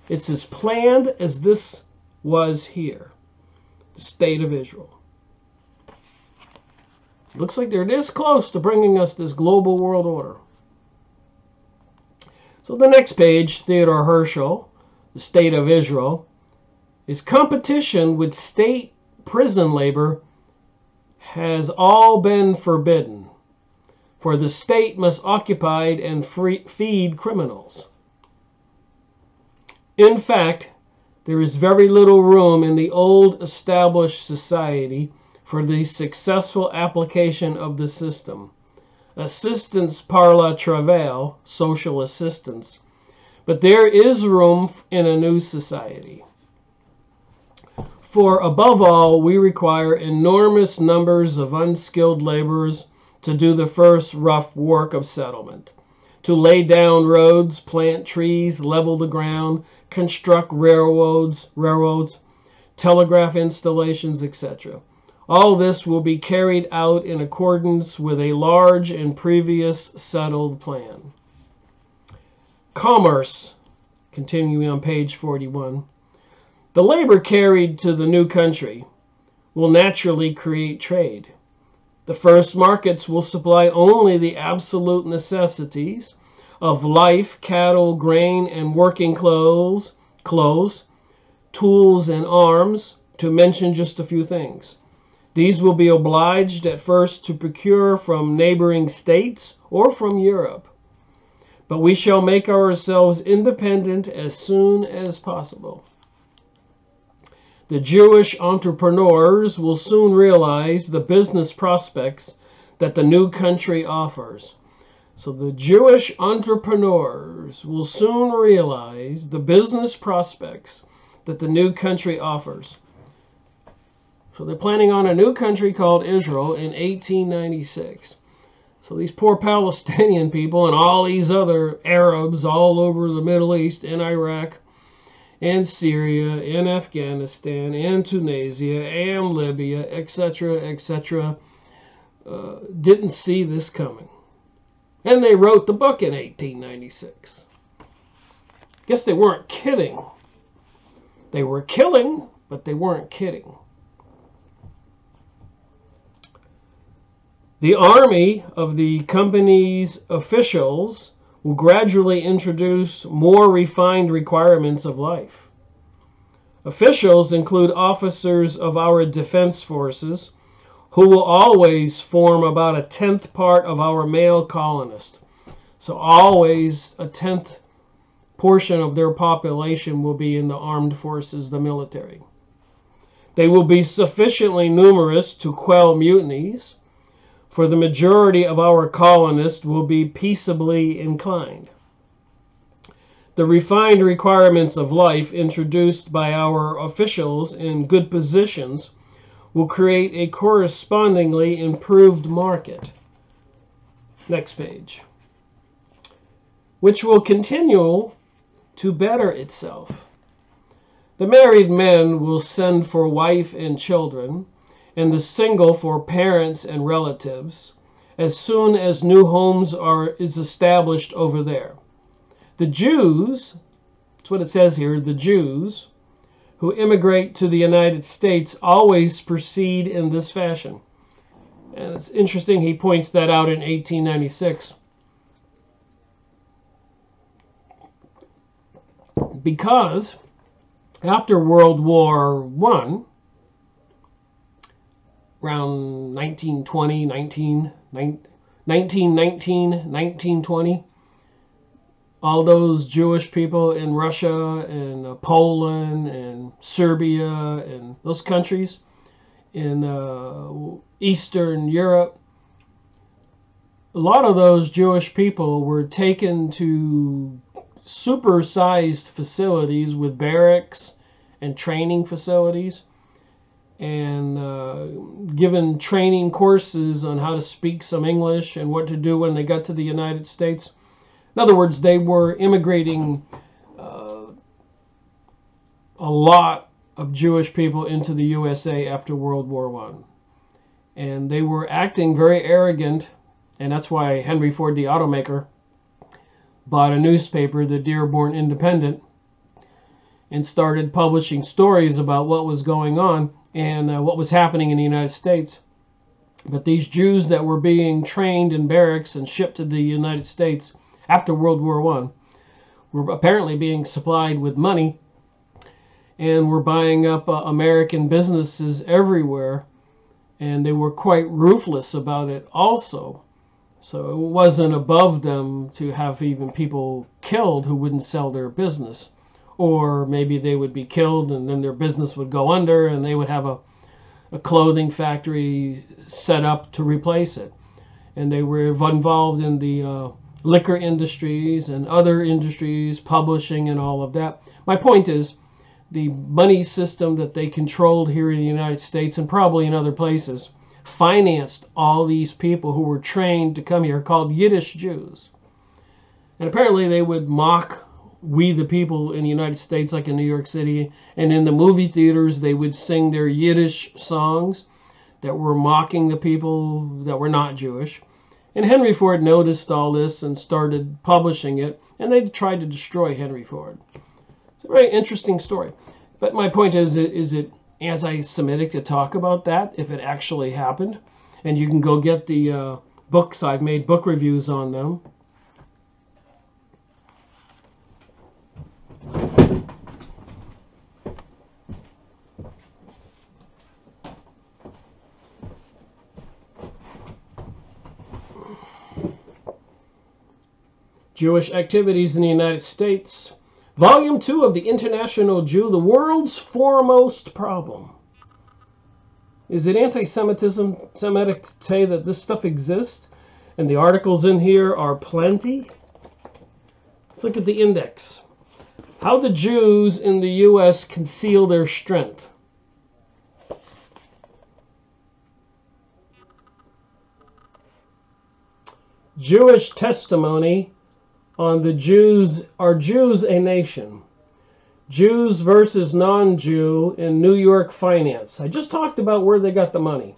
It's as planned as this was here, the state of Israel. Looks like they're this close to bringing us this global world order. So the next page, Theodor Herzl, the state of Israel, is competition with state prison labor has all been forbidden, for the state must occupy and feed criminals. In fact, there is very little room in the old established society for the successful application of the system. Assistance par la travail, social assistance, but there is room in a new society. For above all, we require enormous numbers of unskilled laborers to do the first rough work of settlement, to lay down roads, plant trees, level the ground, construct railroads, telegraph installations, etc. All this will be carried out in accordance with a large and previous settled plan. Commerce, continuing on page 41. The labor carried to the new country will naturally create trade. The first markets will supply only the absolute necessities of life, cattle, grain, and working clothes, tools, and arms, to mention just a few things. These will be obliged at first to procure from neighboring states or from Europe. But we shall make ourselves independent as soon as possible. The Jewish entrepreneurs will soon realize the business prospects that the new country offers. So the Jewish entrepreneurs will soon realize the business prospects that the new country offers. So they're planning on a new country called Israel in 1896. So these poor Palestinian people and all these other Arabs all over the Middle East, in Iraq, and Syria, and Afghanistan, and Tunisia, and Libya, etc., etc., didn't see this coming. And they wrote the book in 1896. Guess they weren't kidding. They were killing, but they weren't kidding. The army of the company's officials will gradually introduce more refined requirements of life. Officials include officers of our defense forces, who will always form about a 10th part of our male colonists. So always a 10th portion of their population will be in the armed forces, the military. They will be sufficiently numerous to quell mutinies, for the majority of our colonists will be peaceably inclined. The refined requirements of life introduced by our officials in good positions will create a correspondingly improved market. Next page. Which will continue to better itself. The married men will send for wife and children, and the single for parents and relatives, as soon as new homes is established over there. The Jews, that's what it says here, the Jews who immigrate to the United States always proceed in this fashion. And it's interesting he points that out in 1896. Because after World War I, around 1919, all those Jewish people in Russia and Poland and Serbia and those countries in Eastern Europe, a lot of those Jewish people were taken to supersized facilities with barracks and training facilities, and given training courses on how to speak some English and what to do when they got to the United States. In other words, they were immigrating a lot of Jewish people into the USA after World War I. And they were acting very arrogant, and that's why Henry Ford, the automaker, bought a newspaper, the Dearborn Independent, and started publishing stories about what was going on and what was happening in the United States. But these Jews that were being trained in barracks and shipped to the United States after World War I were apparently being supplied with money and were buying up American businesses everywhere, and they were quite ruthless about it also. So it wasn't above them to have even people killed who wouldn't sell their business. Or maybe they would be killed and then their business would go under and they would have a clothing factory set up to replace it. And they were involved in the liquor industries and other industries, publishing and all of that. My point is, the money system that they controlled here in the United States and probably in other places financed all these people who were trained to come here, called Yiddish Jews. And apparently they would mock we the people in the United States, like in New York City, and in the movie theaters they would sing their Yiddish songs that were mocking the people that were not Jewish. And Henry Ford noticed all this and started publishing it, and they tried to destroy Henry Ford. It's a very interesting story. But my point is it anti-Semitic to talk about that if it actually happened? And you can go get the books. I've made book reviews on them. Jewish Activities in the United States. Volume 2 of The International Jew, The World's Foremost Problem. Is it anti-Semitic to say that this stuff exists? And the articles in here are plenty? Let's look at the index. How the Jews in the U.S. conceal their strength. Jewish testimony on the Jews. Are Jews a nation? Jews versus non-Jew in New York finance. I just talked about where they got the money.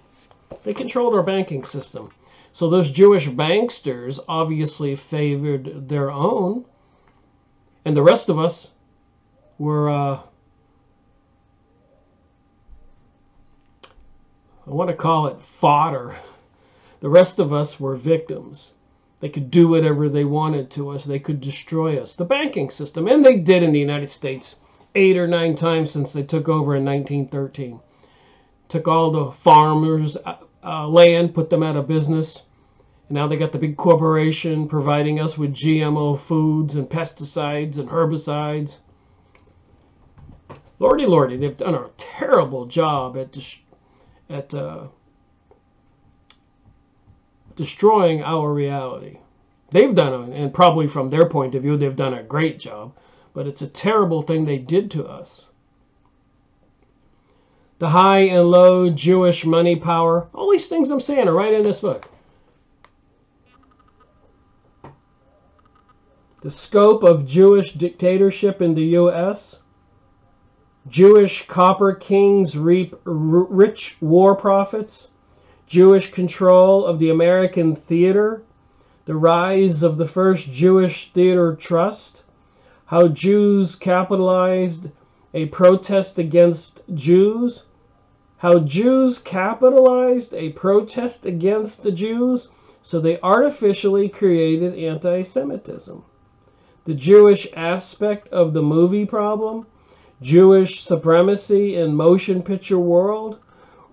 They controlled our banking system. So those Jewish banksters obviously favored their own. And the rest of us were, I want to call it fodder. The rest of us were victims. They could do whatever they wanted to us. They could destroy us. The banking system. And they did in the United States 8 or 9 times since they took over in 1913. Took all the farmers' land, put them out of business. And now they got the big corporation providing us with GMO foods and pesticides and herbicides. Lordy, lordy, they've done a terrible job at destroying our reality. They've done, and probably from their point of view, they've done a great job, but it's a terrible thing they did to us. The high and low Jewish money power, all these things I'm saying are right in this book. The scope of Jewish dictatorship in the U.S. Jewish copper kings reap rich war profits. Jewish control of the American theater, the rise of the first Jewish theater trust, how Jews capitalized a protest against Jews, how Jews capitalized a protest against the Jews, so they artificially created anti-Semitism. The Jewish aspect of the movie problem, Jewish supremacy in motion picture world,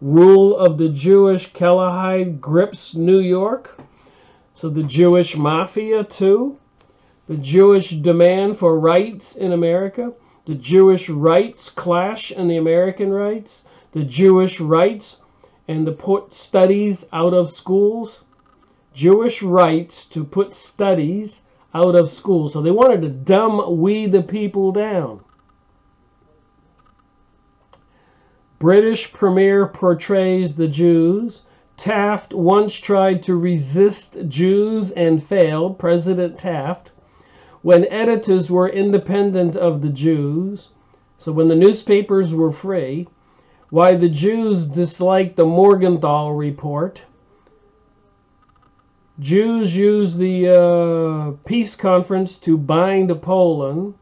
rule of the Jewish Kelahide grips New York. So the Jewish mafia too. The Jewish demand for rights in America. The Jewish rights clash in the American rights. The Jewish rights and the put studies out of schools. Jewish rights to put studies out of schools. So they wanted to dumb we the people down. British premier portrays the Jews. Taft once tried to resist Jews and failed. President Taft. when editors were independent of the Jews, so when the newspapers were free, why the Jews disliked the Morgenthau Report. Jews used the peace conference to bind Poland,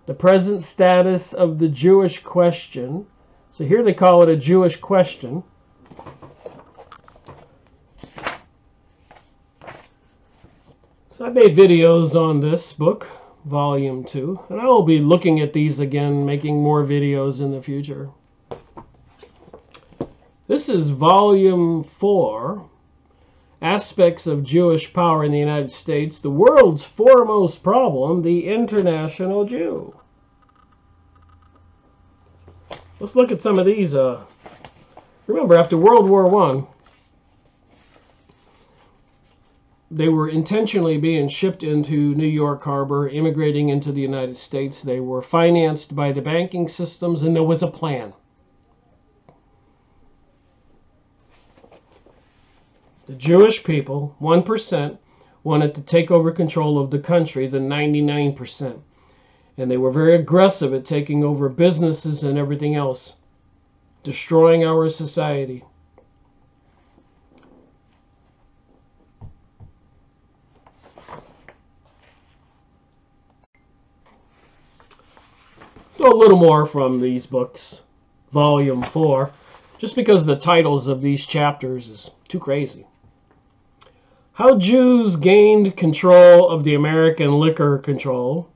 the present status of the Jewish question. So here they call it a Jewish question. So I made videos on this book, Volume 2, and I will be looking at these again, making more videos in the future. This is Volume 4, Aspects of Jewish Power in the United States, the world's foremost problem, the international Jew. Let's look at some of these. Remember, after World War I, they were intentionally being shipped into New York Harbor, immigrating into the United States. They were financed by the banking systems, and there was a plan. The Jewish people, 1%, wanted to take over control of the country, the 99%. And they were very aggressive at taking over businesses and everything else, destroying our society. So a little more from these books, Volume 4, just because the titles of these chapters is too crazy. How Jews gained control of the American liquor control.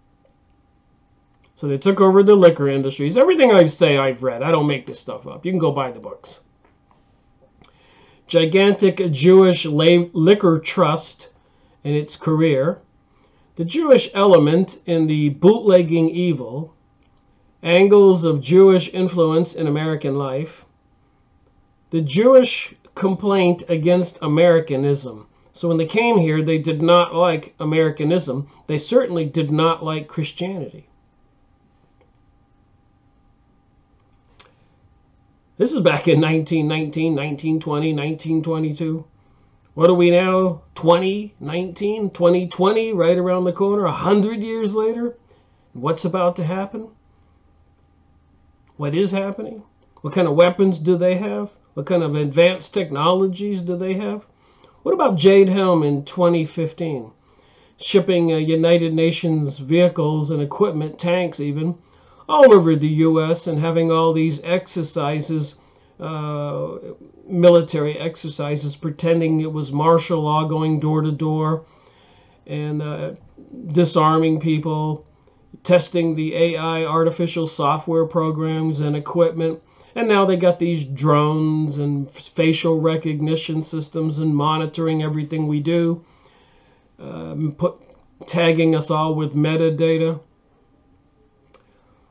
So they took over the liquor industries. Everything I say I've read. I don't make this stuff up. You can go buy the books. Gigantic Jewish liquor trust and its career. The Jewish element in the bootlegging evil. Angles of Jewish influence in American life. The Jewish complaint against Americanism. So when they came here, they did not like Americanism. They certainly did not like Christianity. This is back in 1919, 1920, 1922. What are we now? 2019, 2020, right around the corner, 100 years later? What's about to happen? What is happening? What kind of weapons do they have? What kind of advanced technologies do they have? What about Jade Helm in 2015? Shipping United Nations vehicles and equipment, tanks even, all over the U.S. and having all these exercises, military exercises, pretending it was martial law, going door to door and disarming people, testing the AI artificial software programs and equipment. And now they got these drones and facial recognition systems and monitoring everything we do, tagging us all with metadata.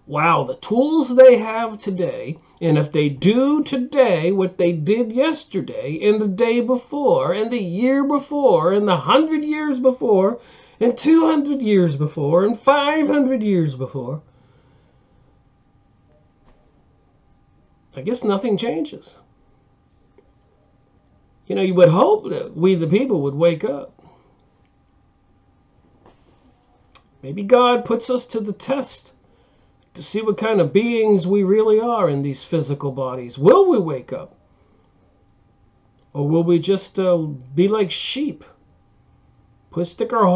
Wow, the tools they have today, and if they do today what they did yesterday and the day before and the year before and the 100 years before and 200 years before and 500 years before, I guess nothing changes. You know, you would hope that we, the people, would wake up. Maybe God puts us to the test to see what kind of beings we really are in these physical bodies. Will we wake up? Or will we just be like sheep? Stick our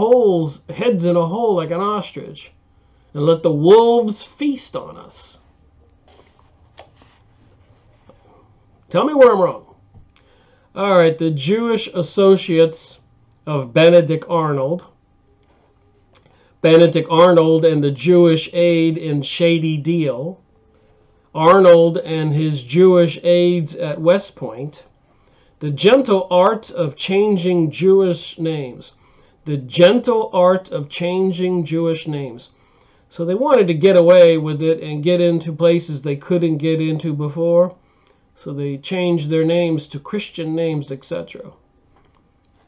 heads in a hole like an ostrich and let the wolves feast on us? Tell me where I'm wrong. All right, the Jewish associates of Benedict Arnold. Benedict Arnold and the Jewish aide in Shady Deal. Arnold and his Jewish aides at West Point. The gentle art of changing Jewish names. The gentle art of changing Jewish names. So they wanted to get away with it and get into places they couldn't get into before. So they changed their names to Christian names, etc.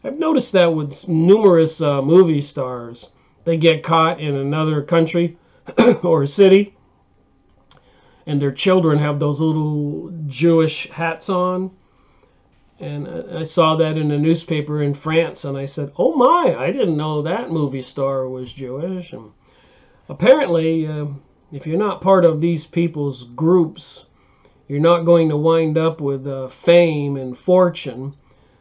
I've noticed that with numerous movie stars. They get caught in another country or city, and their children have those little Jewish hats on. And I saw that in a newspaper in France, and I said, oh my, I didn't know that movie star was Jewish. And Apparently, if you're not part of these people's groups, you're not going to wind up with fame and fortune.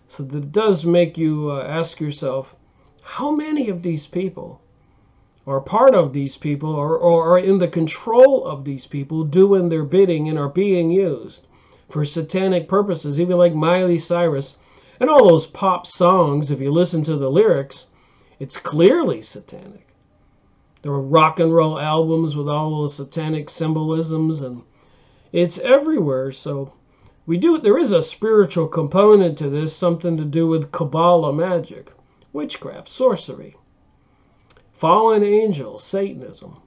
So that does make you ask yourself, how many of these people are part of these people or are in the control of these people doing their bidding and are being used for satanic purposes, even like Miley Cyrus and all those pop songs. If you listen to the lyrics, it's clearly satanic. There are rock and roll albums with all the satanic symbolisms, and it's everywhere. So there is a spiritual component to this, something to do with Kabbalah magic, witchcraft, sorcery, fallen angels, Satanism.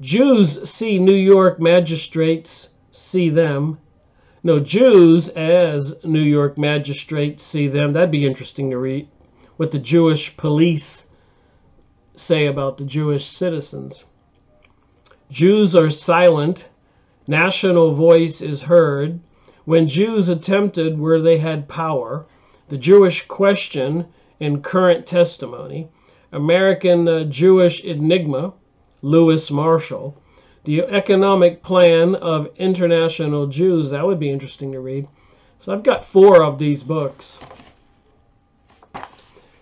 Jews see New York magistrates see them. No, Jews as New York magistrates see them. That'd be interesting to read what the Jewish police say about the Jewish citizens. Jews are silent. National voice is heard. When Jews attempted where they had power, the Jewish question in current testimony, American Jewish enigma, Lewis Marshall, the economic plan of international Jews. That would be interesting to read. So I've got 4 of these books.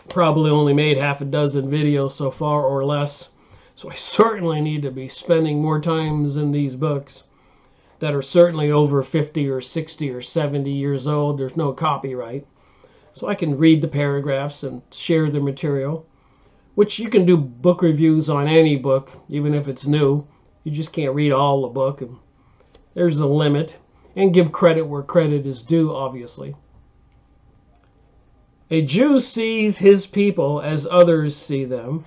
Probably only made half a dozen videos so far or less. So I certainly need to be spending more times in these books that are certainly over 50 or 60 or 70 years old. There's no copyright. So I can read the paragraphs and share the material, which you can do book reviews on any book, even if it's new. You just can't read all the book. And there's a limit. And give credit where credit is due, obviously. A Jew sees his people as others see them.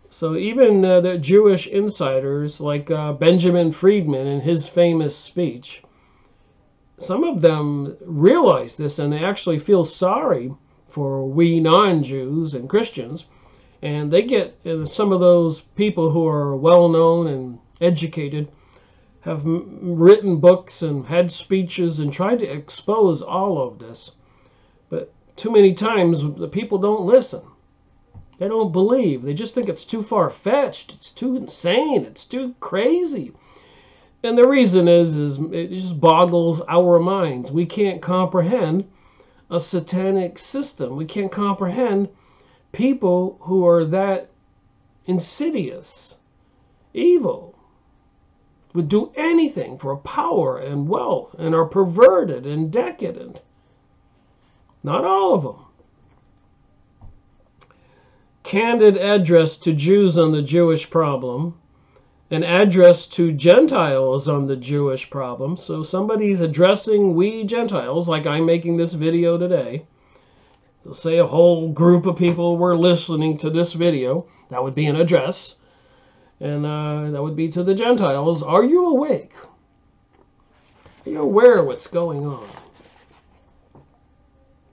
So even the Jewish insiders, like Benjamin Friedman in his famous speech, some of them realize this and they actually feel sorry for we non-Jews and Christians. And they get, some of those people who are well-known and educated have written books and had speeches and tried to expose all of this. But too many times the people don't listen. They don't believe. They just think it's too far-fetched. It's too insane. It's too crazy. And the reason is it just boggles our minds. We can't comprehend a satanic system. We can't comprehend people who are that insidious, evil, would do anything for power and wealth and are perverted and decadent. Not all of them. Candid address to Jews on the Jewish problem. An address to Gentiles on the Jewish problem. So somebody's addressing we Gentiles, like I'm making this video today. They'll say a whole group of people were listening to this video. That would be an address. And that would be to the Gentiles. Are you awake? Are you aware of what's going on?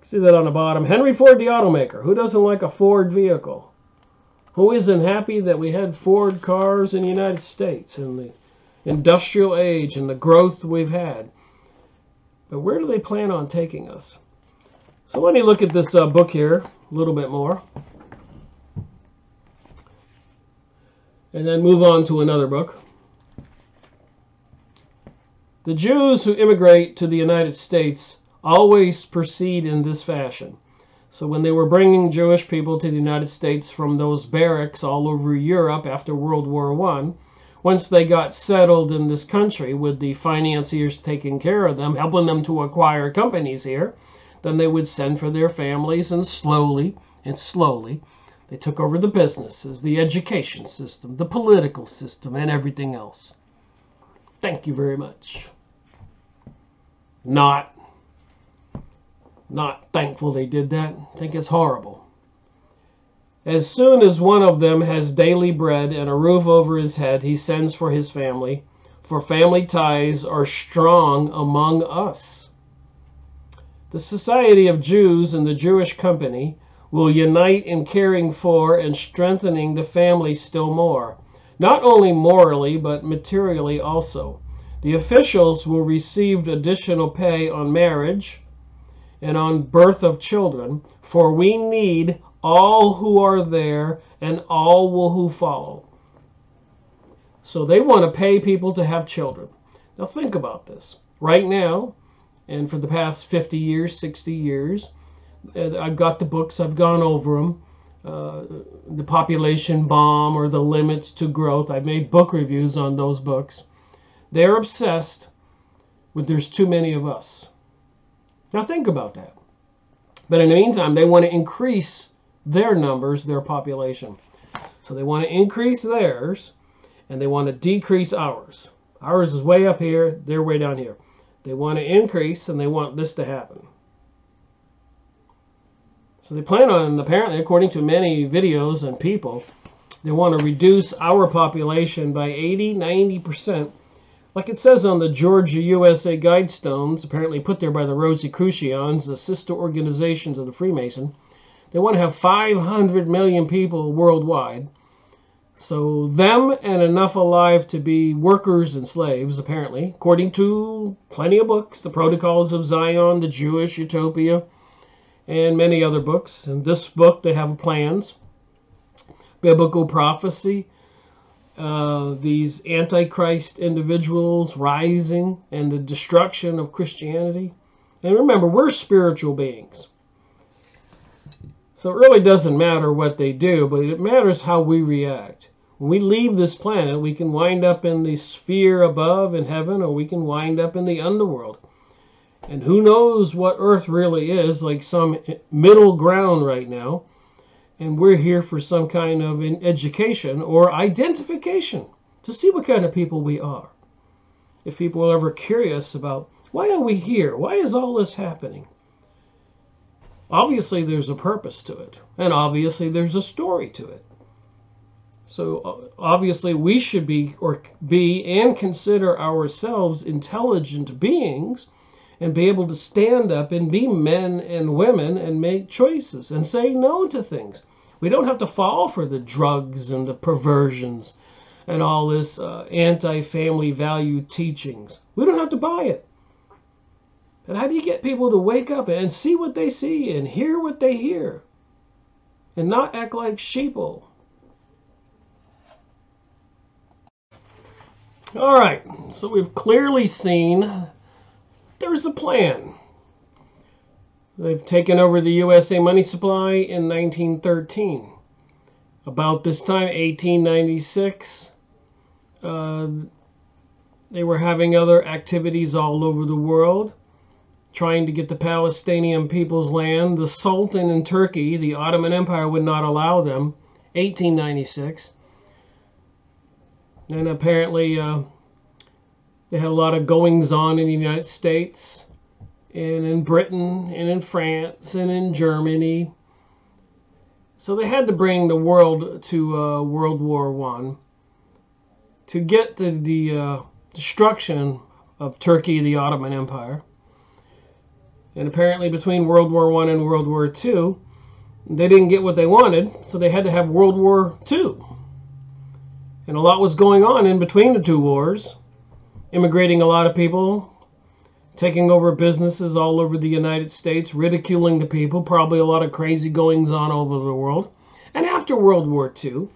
See that on the bottom. Henry Ford, the automaker. Who doesn't like a Ford vehicle? Who isn't happy that we had Ford cars in the United States and the industrial age and the growth we've had? But where do they plan on taking us? So let me look at this book here a little bit more. And then move on to another book. The Jews who immigrate to the United States always proceed in this fashion. So when they were bringing Jewish people to the United States from those barracks all over Europe after World War I, once they got settled in this country with the financiers taking care of them, helping them to acquire companies here, then they would send for their families, and slowly, they took over the businesses, the education system, the political system, and everything else. Thank you very much. Not thankful they did that. I think it's horrible. As soon as one of them has daily bread and a roof over his head, he sends for his family, for family ties are strong among us. The Society of Jews and the Jewish Company will unite in caring for and strengthening the family still more, not only morally but materially also. The officials will receive additional pay on marriage and on birth of children, for we need all who are there and all will who follow. So they want to pay people to have children. Now think about this. Right now, and for the past 50 years, 60 years, I've got the books, I've gone over them. The Population Bomb or The Limits to Growth. I've made book reviews on those books. They're obsessed with there's too many of us. Now think about that. But in the meantime, they want to increase their numbers, their population. So they want to increase theirs, and they want to decrease ours. Ours is way up here, they're way down here. They want to increase, and they want this to happen. So they plan on, apparently, according to many videos and people, they want to reduce our population by 80, 90%. Like it says on the Georgia USA Guidestones, apparently put there by the Rosicrucians, the sister organizations of the Freemason. They want to have 500 million people worldwide. So them and enough alive to be workers and slaves, apparently, according to plenty of books, the Protocols of Zion, the Jewish Utopia, and many other books. In this book, they have plans. Biblical prophecy, these antichrist individuals rising, and the destruction of Christianity. And remember, we're spiritual beings. So it really doesn't matter what they do, but it matters how we react. When we leave this planet, we can wind up in the sphere above in heaven, or we can wind up in the underworld. And who knows what Earth really is, like some middle ground right now. And we're here for some kind of education or identification to see what kind of people we are. If people are ever curious about, why are we here? Why is all this happening? Obviously, there's a purpose to it. And obviously, there's a story to it. So obviously, we should be and consider ourselves intelligent beings and be able to stand up and be men and women and make choices and say no to things. We don't have to fall for the drugs and the perversions and all this anti-family value teachings. We don't have to buy it. And how do you get people to wake up and see what they see and hear what they hear and not act like sheeple? All right, so we've clearly seen there's a plan. They've taken over the USA money supply in 1913. About this time, 1896, they were having other activities all over the world, trying to get the Palestinian people's land. The Sultan in Turkey, the Ottoman Empire, would not allow them. 1896. And apparently they had a lot of goings-on in the United States and in Britain and in France and in Germany. So they had to bring the world to World War I to get to the destruction of Turkey, the Ottoman Empire. And apparently between World War I and World War II, they didn't get what they wanted, so they had to have World War II. And a lot was going on in between the two wars, immigrating a lot of people, taking over businesses all over the United States, ridiculing the people, probably a lot of crazy goings on all over the world. And after World War II,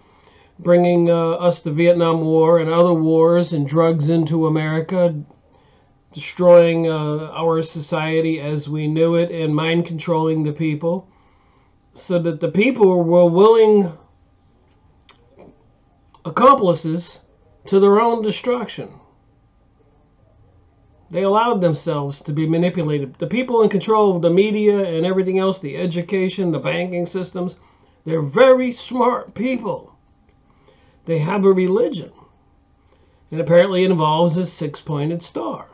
bringing us the Vietnam War and other wars and drugs into America, destroying our society as we knew it and mind controlling the people, so that the people were willing accomplices to their own destruction. They allowed themselves to be manipulated. The people in control of the media and everything else, the education, the banking systems, they're very smart people. They have a religion. And apparently it involves a six-pointed star.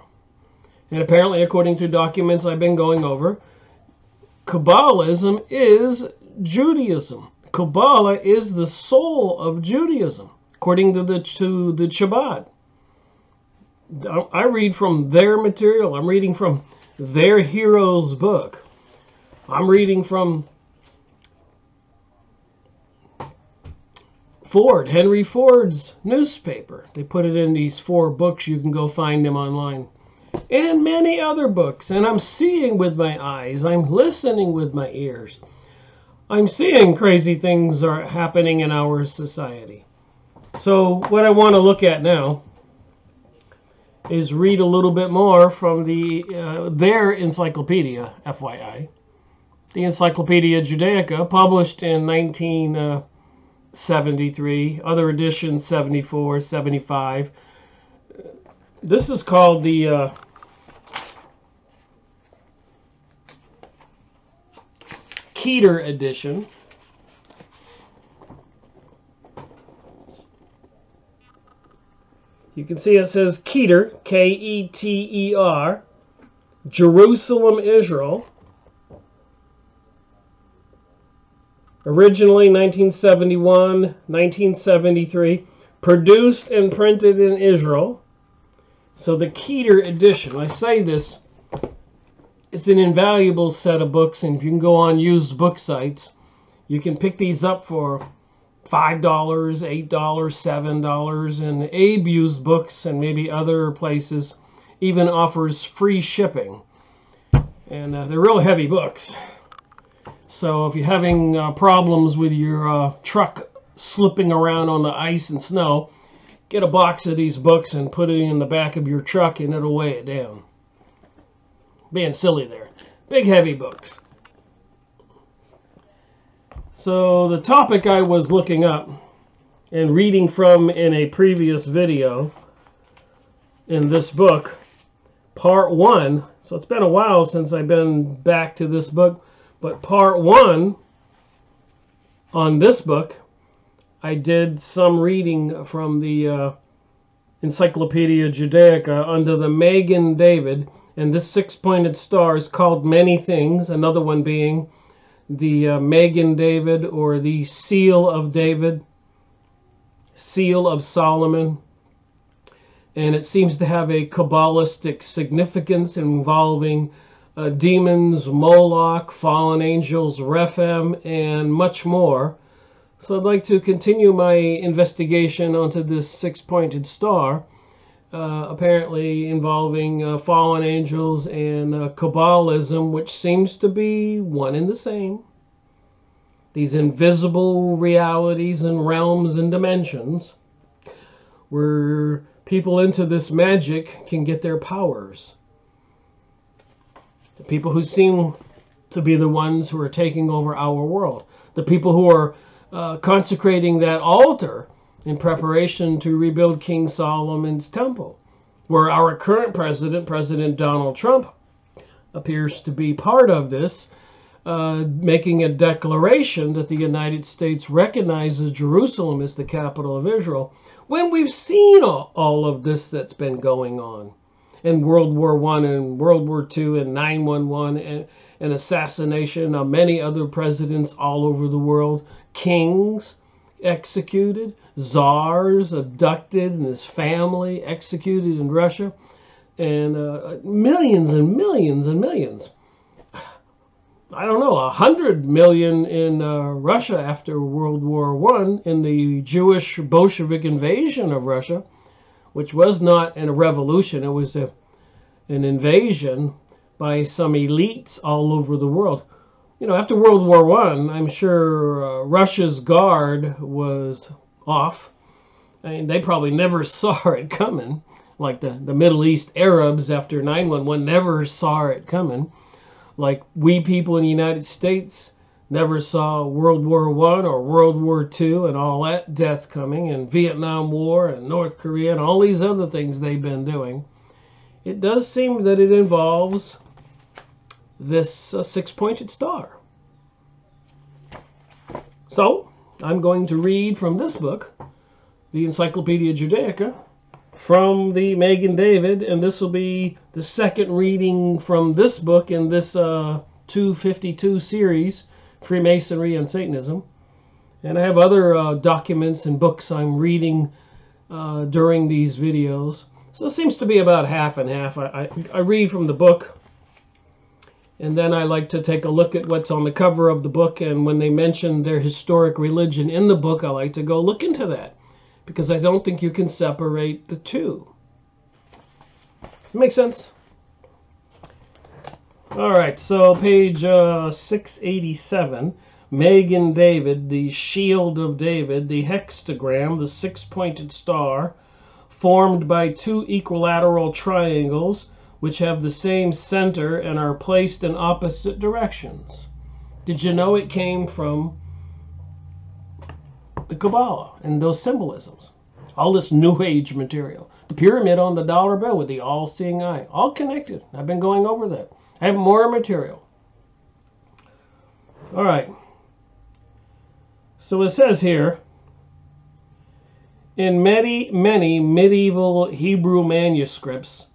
And apparently, according to documents I've been going over, Kabbalism is Judaism. Kabbalah is the soul of Judaism, according to the Chabad. I read from their material. I'm reading from their hero's book. I'm reading from Henry Ford's newspaper. They put it in these 4 books. You can go find them online. And many other books. And I'm seeing with my eyes. I'm listening with my ears. I'm seeing crazy things are happening in our society. So what I want to look at now is read a little bit more from their encyclopedia, FYI. The Encyclopedia Judaica, published in 1973, other editions 74, 75. This is called the Keter edition. You can see it says Keter, Keter, Jerusalem, Israel. Originally 1971, 1973, produced and printed in Israel. So the Keter edition, I say this, it's an invaluable set of books, and if you can go on used book sites, you can pick these up for $5, $8, $7, and Abe Used Books and maybe other places even offers free shipping. And they're real heavy books. So if you're having problems with your truck slipping around on the ice and snow, get a box of these books and put it in the back of your truck and it'll weigh it down. Being silly there. Big heavy books. So the topic I was looking up and reading from in a previous video in this book, part 1, so it's been a while since I've been back to this book, but part 1 on this book, I did some reading from the Encyclopedia Judaica under the Magen David, and this six-pointed star is called many things, another one being the Magen David, or the Seal of David, Seal of Solomon, and it seems to have a Kabbalistic significance involving demons, Moloch, fallen angels, Rephaim, and much more. So I'd like to continue my investigation onto this six-pointed star, apparently involving fallen angels and Kabbalism, which seems to be one and the same. These invisible realities and realms and dimensions where people into this magic can get their powers. The people who seem to be the ones who are taking over our world. The people who are consecrating that altar in preparation to rebuild King Solomon's temple, where our current president, President Donald Trump, appears to be part of this, making a declaration that the United States recognizes Jerusalem as the capital of Israel, when we've seen all of this that's been going on in World War I and World War II and 9/11 and assassination of many other presidents all over the world, kings executed, czars abducted and his family executed in Russia, and millions and millions and millions. I don't know, 100 million in Russia after World War I in the Jewish Bolshevik invasion of Russia, which was not a revolution, it was an invasion by some elites all over the world. You know, after World War I, I'm sure Russia's guard was off. I mean, they probably never saw it coming, like the Middle East Arabs after 9/11 never saw it coming. Like we people in the United States never saw World War I or World War II and all that death coming, and Vietnam War and North Korea and all these other things they've been doing. It does seem that it involves this six-pointed star. So, I'm going to read from this book, the Encyclopedia Judaica, from the Magen David, and this will be the second reading from this book in this 252 series, Freemasonry and Satanism. And I have other documents and books I'm reading during these videos. So it seems to be about half and half. I read from the book, and then I like to take a look at what's on the cover of the book, and when they mention their historic religion in the book, I like to go look into that, because I don't think you can separate the two. Does it make sense? All right, so page 687, Magen David, the shield of David, the hexagram, the six-pointed star, formed by two equilateral triangles which have the same center and are placed in opposite directions. Did you know it came from the Kabbalah and those symbolisms? All this New Age material. The pyramid on the dollar bill with the all-seeing eye. All connected. I've been going over that. I have more material. All right. So it says here, in many medieval Hebrew manuscripts,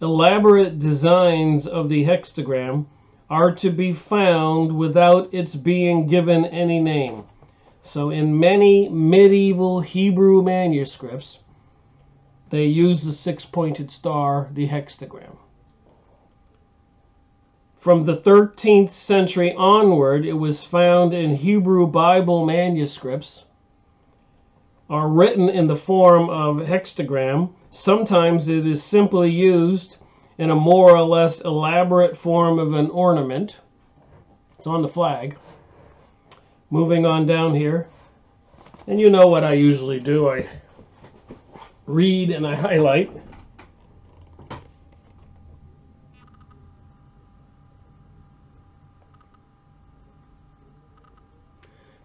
elaborate designs of the hexagram are to be found without its being given any name. So in many medieval Hebrew manuscripts, they use the six-pointed star, the hexagram. From the 13th century onward, it was found in Hebrew Bible manuscripts are written in the form of hexagram. Sometimes it is simply used in a more or less elaborate form of an ornament. It's on the flag. Moving on down here. And you know what I usually do. I read and I highlight.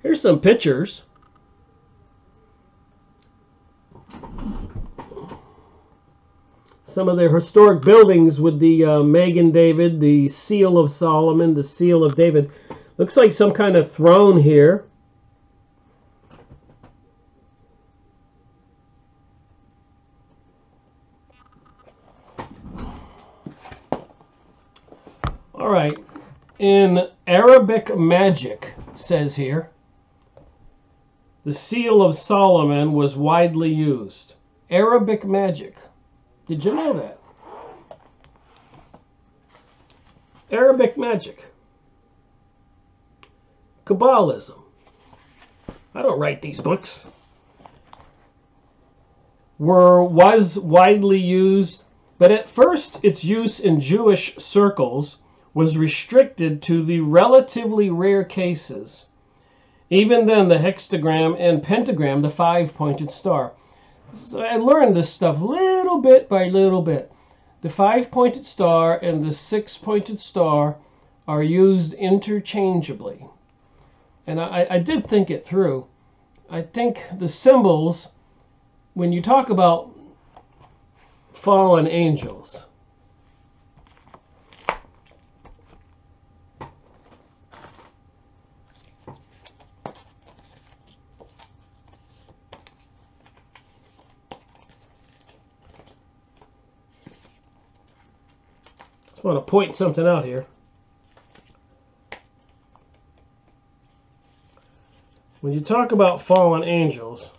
Here's some pictures. Some of the historic buildings with the Magen David, the seal of Solomon, the seal of David. Looks like some kind of throne here. All right. In Arabic magic, it says here, the seal of Solomon was widely used. Arabic magic. Did you know that? Arabic magic. Kabbalism. I don't write these books. Was widely used, but at first its use in Jewish circles was restricted to the relatively rare cases. Even then, the hexagram and pentagram, the five-pointed star. So I learned this stuff little bit by little bit. The five-pointed star and the six-pointed star are used interchangeably. And I did think it through. I think the symbols, when you talk about fallen angels, I want to point something out here. When you talk about fallen angels,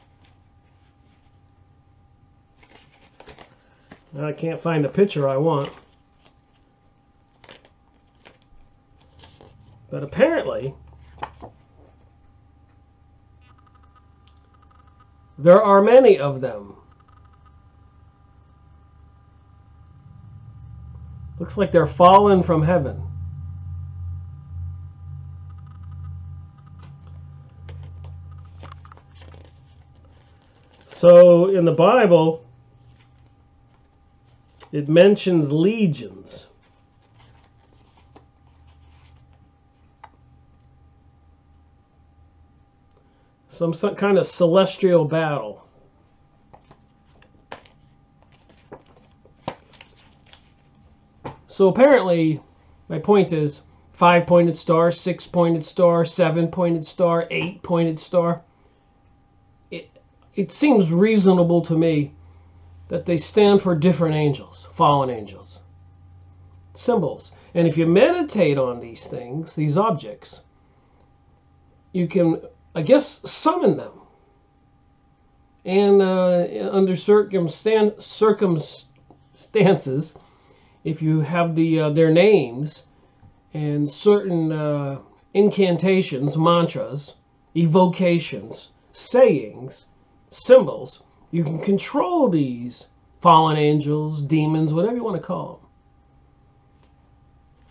I can't find the picture I want. But apparently, there are many of them. Looks like they're fallen from heaven. So in the Bible, it mentions legions. Some kind of celestial battle. So apparently, my point is, five-pointed star, six-pointed star, seven-pointed star, eight-pointed star. It seems reasonable to me that they stand for different angels, fallen angels, symbols. And if you meditate on these things, these objects, you can, I guess, summon them. And under circumstances, if you have their names and certain incantations, mantras, evocations, sayings, symbols, you can control these fallen angels, demons, whatever you want to call them.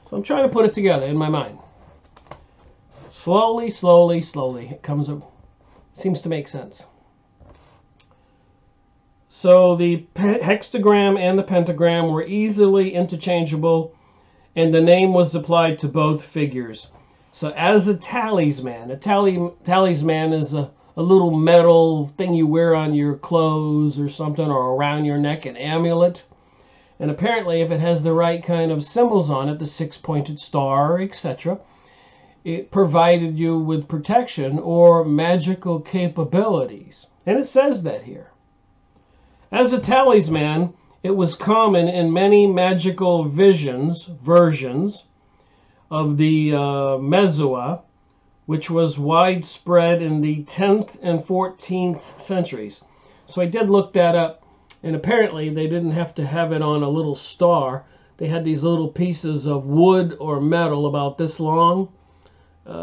So I'm trying to put it together in my mind. Slowly, slowly, slowly, it comes up. Seems to make sense. So the hexagram and the pentagram were easily interchangeable, and the name was applied to both figures. So as a talisman, talisman is a little metal thing you wear on your clothes or something, or around your neck, an amulet. And apparently, if it has the right kind of symbols on it, the six-pointed star, etc., it provided you with protection or magical capabilities. And it says that here. As a talisman, it was common in many magical versions of the mezua, which was widespread in the 10th and 14th centuries. So I did look that up, and apparently they didn't have to have it on a little star. They had these little pieces of wood or metal about this long,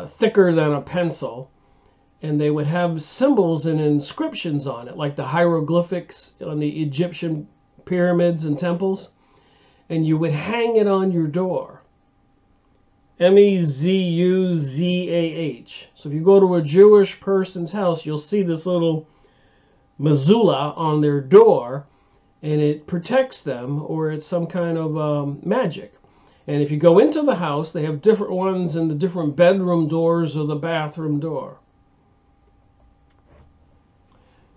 thicker than a pencil, and they would have symbols and inscriptions on it, like the hieroglyphics on the Egyptian pyramids and temples, and you would hang it on your door. Mezuzah. So if you go to a Jewish person's house, you'll see this little mezuzah on their door, and it protects them, or it's some kind of magic. And if you go into the house, they have different ones in the different bedroom doors or the bathroom door.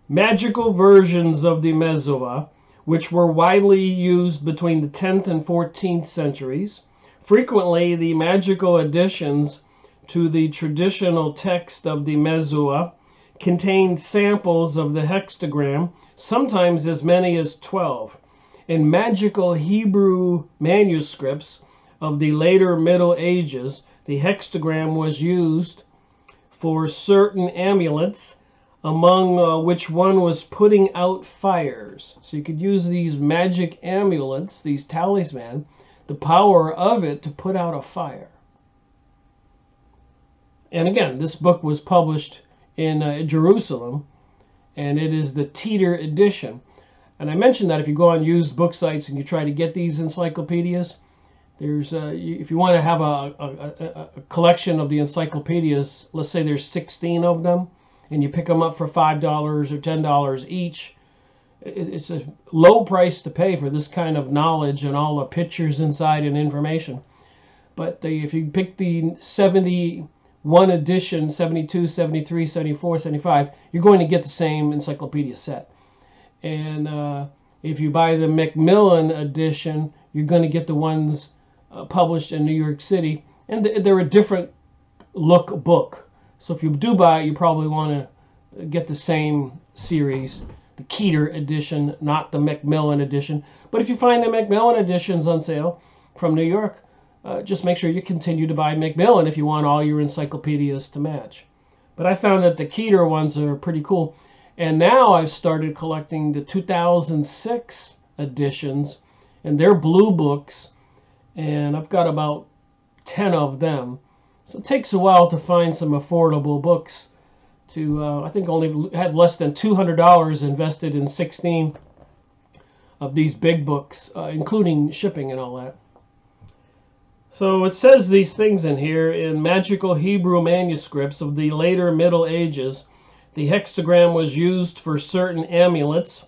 Magical versions of the mezuzah, which were widely used between the 10th and 14th centuries. Frequently, the magical additions to the traditional text of the mezuzah contained samples of the hexagram, sometimes as many as 12. In magical Hebrew manuscripts of the later Middle Ages, the hexagram was used for certain amulets, among which one was putting out fires. So you could use these magic amulets, these talisman, the power of it to put out a fire. And again, this book was published in Jerusalem, and it is the Theodor edition. And I mentioned that if you go on used book sites and you try to get these encyclopedias, there's if you want to have a collection of the encyclopedias, let's say there's 16 of them, and you pick them up for $5 or $10 each, it's a low price to pay for this kind of knowledge and all the pictures inside and information. But if you pick the 71 edition, 72, 73, 74, 75, you're going to get the same encyclopedia set. And if you buy the Macmillan edition, you're going to get the ones published in New York City, and they're a different look book. So if you do buy it, you probably want to get the same series, the Theodor edition, not the Macmillan edition. But if you find the Macmillan editions on sale from New York, just make sure you continue to buy Macmillan if you want all your encyclopedias to match. But I found that the Theodor ones are pretty cool. And now I've started collecting the 2006 editions, and they're blue books, and I've got about 10 of them. So it takes a while to find some affordable books. I think only have less than $200 invested in 16 of these big books, including shipping and all that. So it says these things in here: in magical Hebrew manuscripts of the later Middle Ages, the hexagram was used for certain amulets,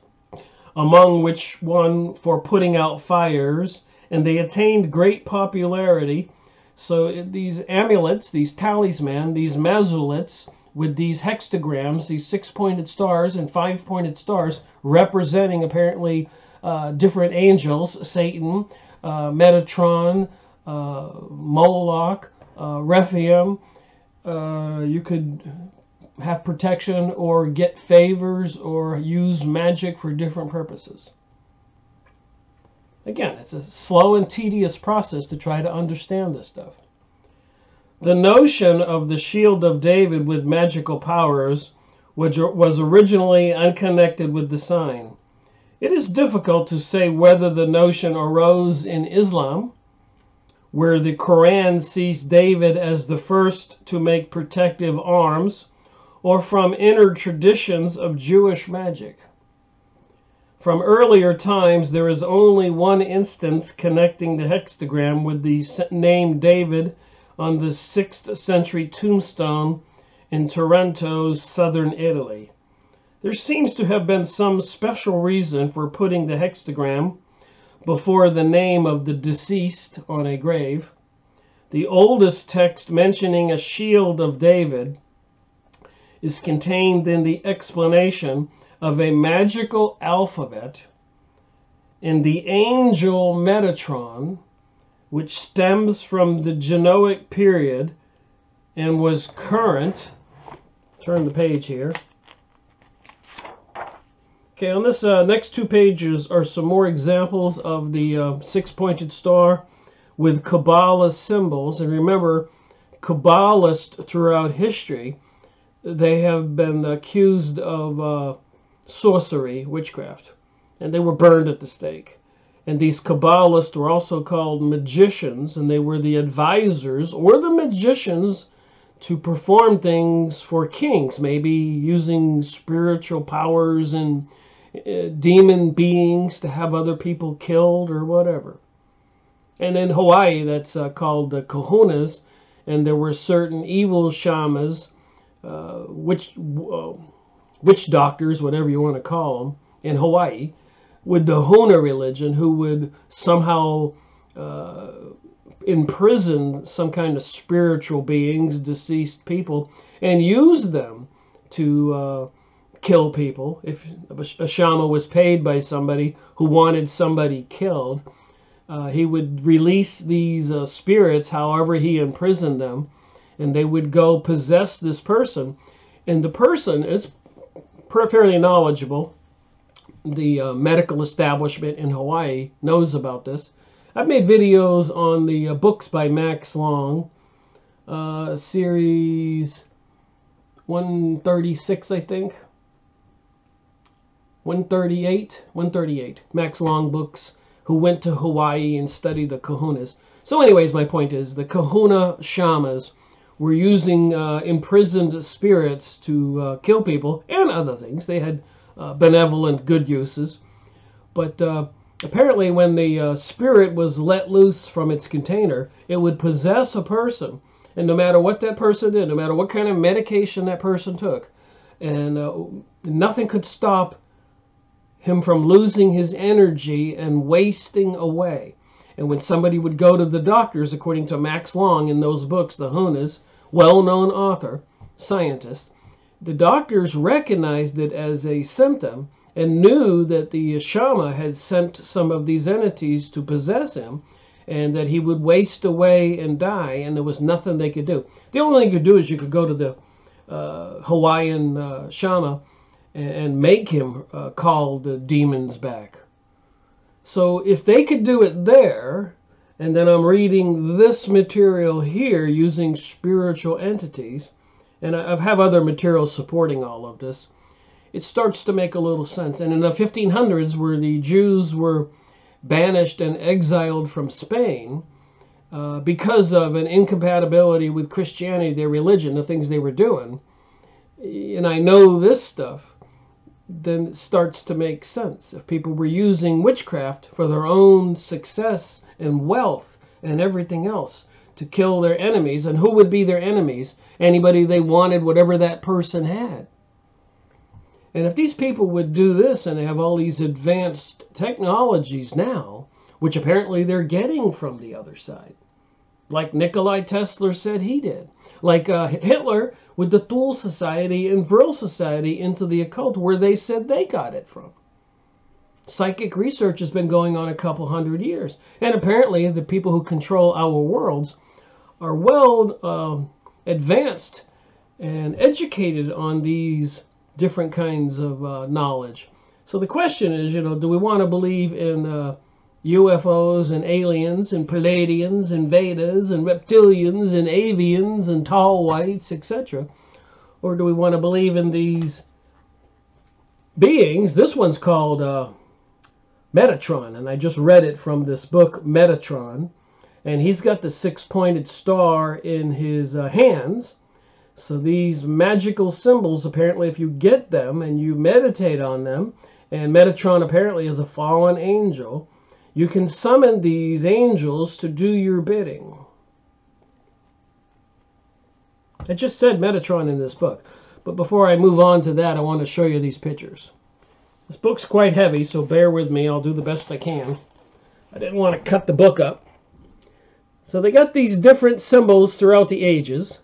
among which one for putting out fires, and they attained great popularity. So these amulets, these talisman, these mezulets, with these hexagrams, these six-pointed stars and five-pointed stars, representing apparently different angels: Satan, Metatron, Moloch, Rephaim. You could have protection or get favors or use magic for different purposes. Again, it's a slow and tedious process to try to understand this stuff. The notion of the shield of David with magical powers was originally unconnected with the sign. It is difficult to say whether the notion arose in Islam, where the Quran sees David as the first to make protective arms, or from inner traditions of Jewish magic. From earlier times, there is only one instance connecting the hexagram with the name David on the 6th century tombstone in Taranto, southern Italy. There seems to have been some special reason for putting the hexagram before the name of the deceased on a grave. The oldest text mentioning a shield of David is contained in the explanation of a magical alphabet in the angel Metatron, which stems from the Genoic period and was current. Turn the page here. Okay, on this next 2 pages are some more examples of the six-pointed star with Kabbalah symbols. And remember, Kabbalists throughout history, they have been accused of sorcery, witchcraft, and they were burned at the stake. And these Kabbalists were also called magicians, and they were the advisors or the magicians to perform things for kings, maybe using spiritual powers and demon beings to have other people killed or whatever. And in Hawaii, that's called the kahunas, and there were certain evil shamans, witch doctors, whatever you want to call them, in Hawaii, with the Huna religion, who would somehow imprison some kind of spiritual beings, deceased people, and use them to kill people. If a shaman was paid by somebody who wanted somebody killed, he would release these spirits, however he imprisoned them, and they would go possess this person. And the person is fairly knowledgeable. The medical establishment in Hawaii knows about this. I've made videos on the books by Max Long, series 136, I think. 138. Max Long books, who went to Hawaii and studied the kahunas. So anyways, my point is the kahuna shamans were using imprisoned spirits to kill people and other things. They had benevolent good uses. But apparently when the spirit was let loose from its container, it would possess a person. And no matter what that person did, no matter what kind of medication that person took, and nothing could stop him from losing his energy and wasting away. And when somebody would go to the doctors, according to Max Long in those books, the Hunas, well-known author, scientist, the doctors recognized it as a symptom and knew that the Shama had sent some of these entities to possess him, and that he would waste away and die, and there was nothing they could do. The only thing you could do is you could go to the Hawaiian Shama and make him call the demons back. So if they could do it there, and then I'm reading this material here using spiritual entities, and I have other materials supporting all of this, it starts to make a little sense. And in the 1500s, where the Jews were banished and exiled from Spain because of an incompatibility with Christianity, their religion, the things they were doing, and I know this stuff, then it starts to make sense. If people were using witchcraft for their own success and wealth and everything else to kill their enemies, and who would be their enemies? Anybody they wanted, whatever that person had. And if these people would do this and have all these advanced technologies now, which apparently they're getting from the other side, like Nikolai Tesla said he did, like Hitler with the Thule Society and Vril Society into the occult, where they said they got it from. Psychic research has been going on a couple hundred years. And apparently the people who control our worlds are well advanced and educated on these different kinds of knowledge. So the question is, do we want to believe in UFOs and aliens and Palladians and Vedas and reptilians and avians and tall whites, etc.? Or do we want to believe in these beings? This one's called Metatron, and I just read it from this book, Metatron. And he's got the six-pointed star in his hands. So these magical symbols, apparently, if you get them and you meditate on them, and Metatron apparently is a fallen angel, you can summon these angels to do your bidding. I just said Metatron in this book. But before I move on to that, I want to show you these pictures. This book's quite heavy, so bear with me. I'll do the best I can. I didn't want to cut the book up. So they got these different symbols throughout the ages.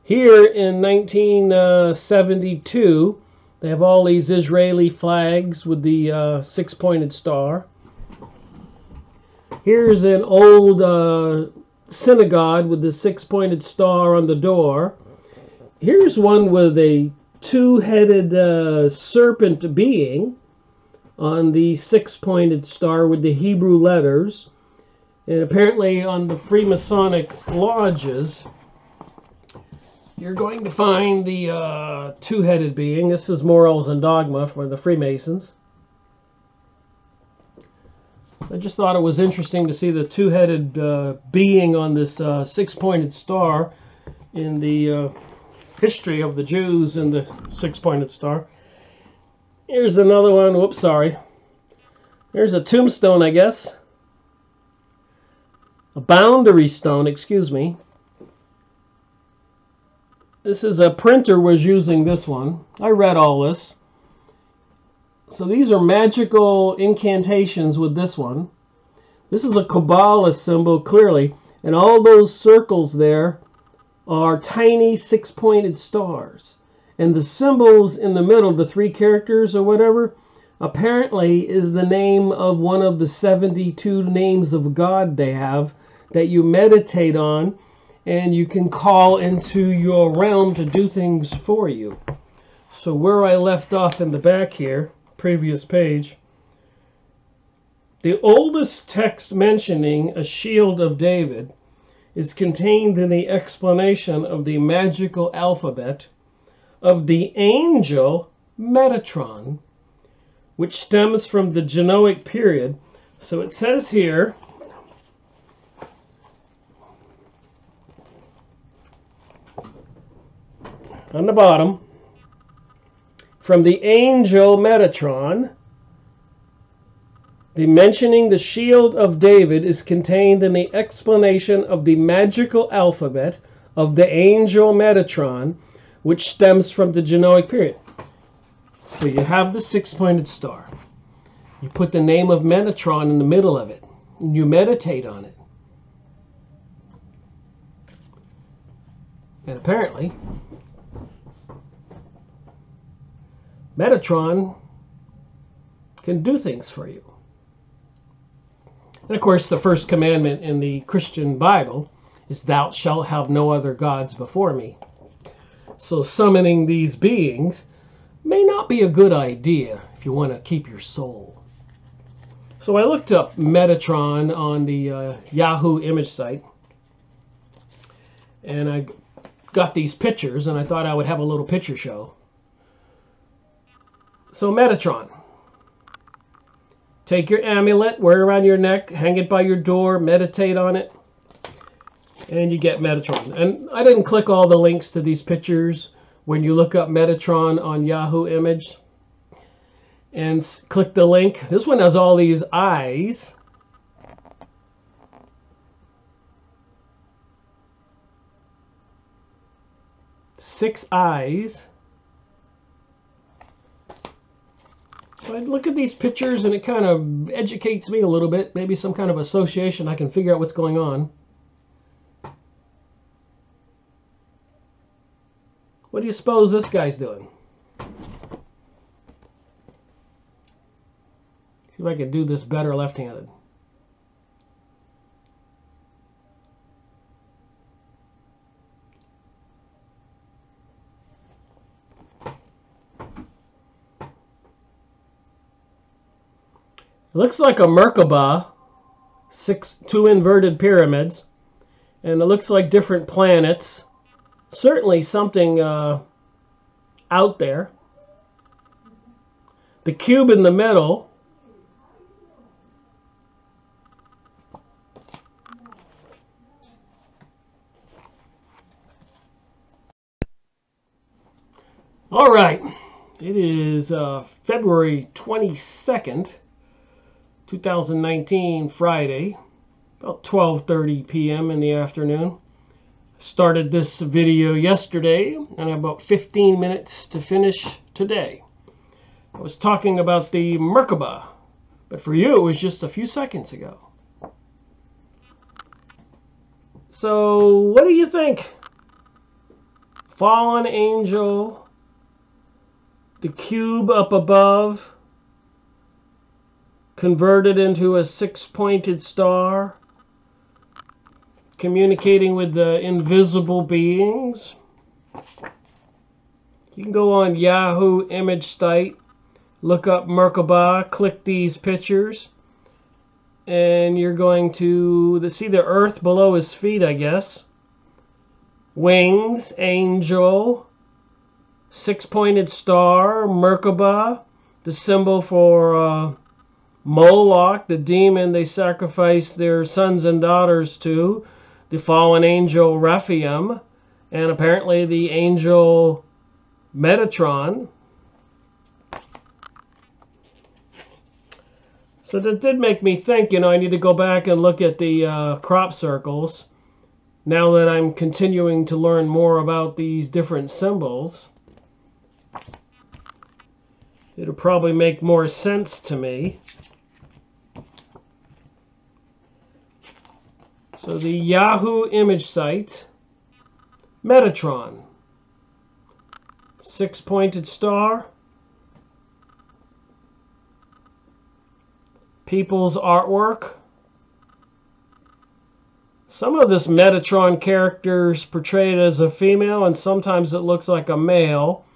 Here in 1972, they have all these Israeli flags with the six-pointed star. Here's an old synagogue with the six-pointed star on the door. Here's one with a two-headed serpent being on the six-pointed star with the Hebrew letters. And apparently on the Freemasonic lodges, you're going to find the two-headed being. This is Morals and Dogma for the Freemasons. I just thought it was interesting to see the two-headed being on this six-pointed star in the history of the Jews and the six-pointed star. Here's another one. Whoops, sorry. There's a tombstone, I guess. A boundary stone, excuse me. This is a printer was using this one. I read all this. So these are magical incantations with this one. This is a Kabbalah symbol, clearly. And all those circles there are tiny six-pointed stars. And the symbols in the middle, the three characters or whatever, apparently is the name of one of the 72 names of God they have that you meditate on, and you can call into your realm to do things for you. So where I left off in the back here, previous page, the oldest text mentioning a shield of David is contained in the explanation of the magical alphabet of the angel Metatron, which stems from the Genoic period. So it says here, on the bottom, from the angel Metatron, the mentioning the shield of David is contained in the explanation of the magical alphabet of the angel Metatron, which stems from the Genoic period. So you have the six-pointed star. You put the name of Metatron in the middle of it, and you meditate on it. And apparently, Metatron can do things for you. And of course, the first commandment in the Christian Bible is, "Thou shalt have no other gods before me." So summoning these beings may not be a good idea if you want to keep your soul. So I looked up Metatron on the Yahoo image site, and I got these pictures, and I thought I would have a little picture show. So Metatron. Take your amulet, wear it around your neck, hang it by your door, meditate on it, and you get Metatron. And I didn't click all the links to these pictures. When you look up Metatron on Yahoo Image and click the link, this one has all these eyes. Six eyes. So I look at these pictures and it kind of educates me a little bit. Maybe some kind of association. I can figure out what's going on. What do you suppose this guy's doing? See if I can do this better left-handed. It looks like a Merkabah, two inverted pyramids, and it looks like different planets. Certainly something out there. The cube in the middle. All right, it is February 22nd. 2019, Friday, about 12:30 p.m. in the afternoon. Started this video yesterday, and I have about 15 minutes to finish today. I was talking about the Merkaba, but for you it was just a few seconds ago. So what do you think? Fallen angel, the cube up above, converted into a six-pointed star, communicating with the invisible beings. You can go on Yahoo image site, look up Merkaba, click these pictures, and you're going to see the earth below his feet, I guess. Wings, angel, six-pointed star, Merkaba, the symbol for Moloch, the demon they sacrificed their sons and daughters to, the fallen angel Rephaim, and apparently the angel Metatron. So that did make me think, I need to go back and look at the crop circles now that I'm continuing to learn more about these different symbols. It'll probably make more sense to me. So the Yahoo image site, Metatron, six-pointed star, people's artwork. Some of this Metatron character is portrayed as a female, and sometimes it looks like a male.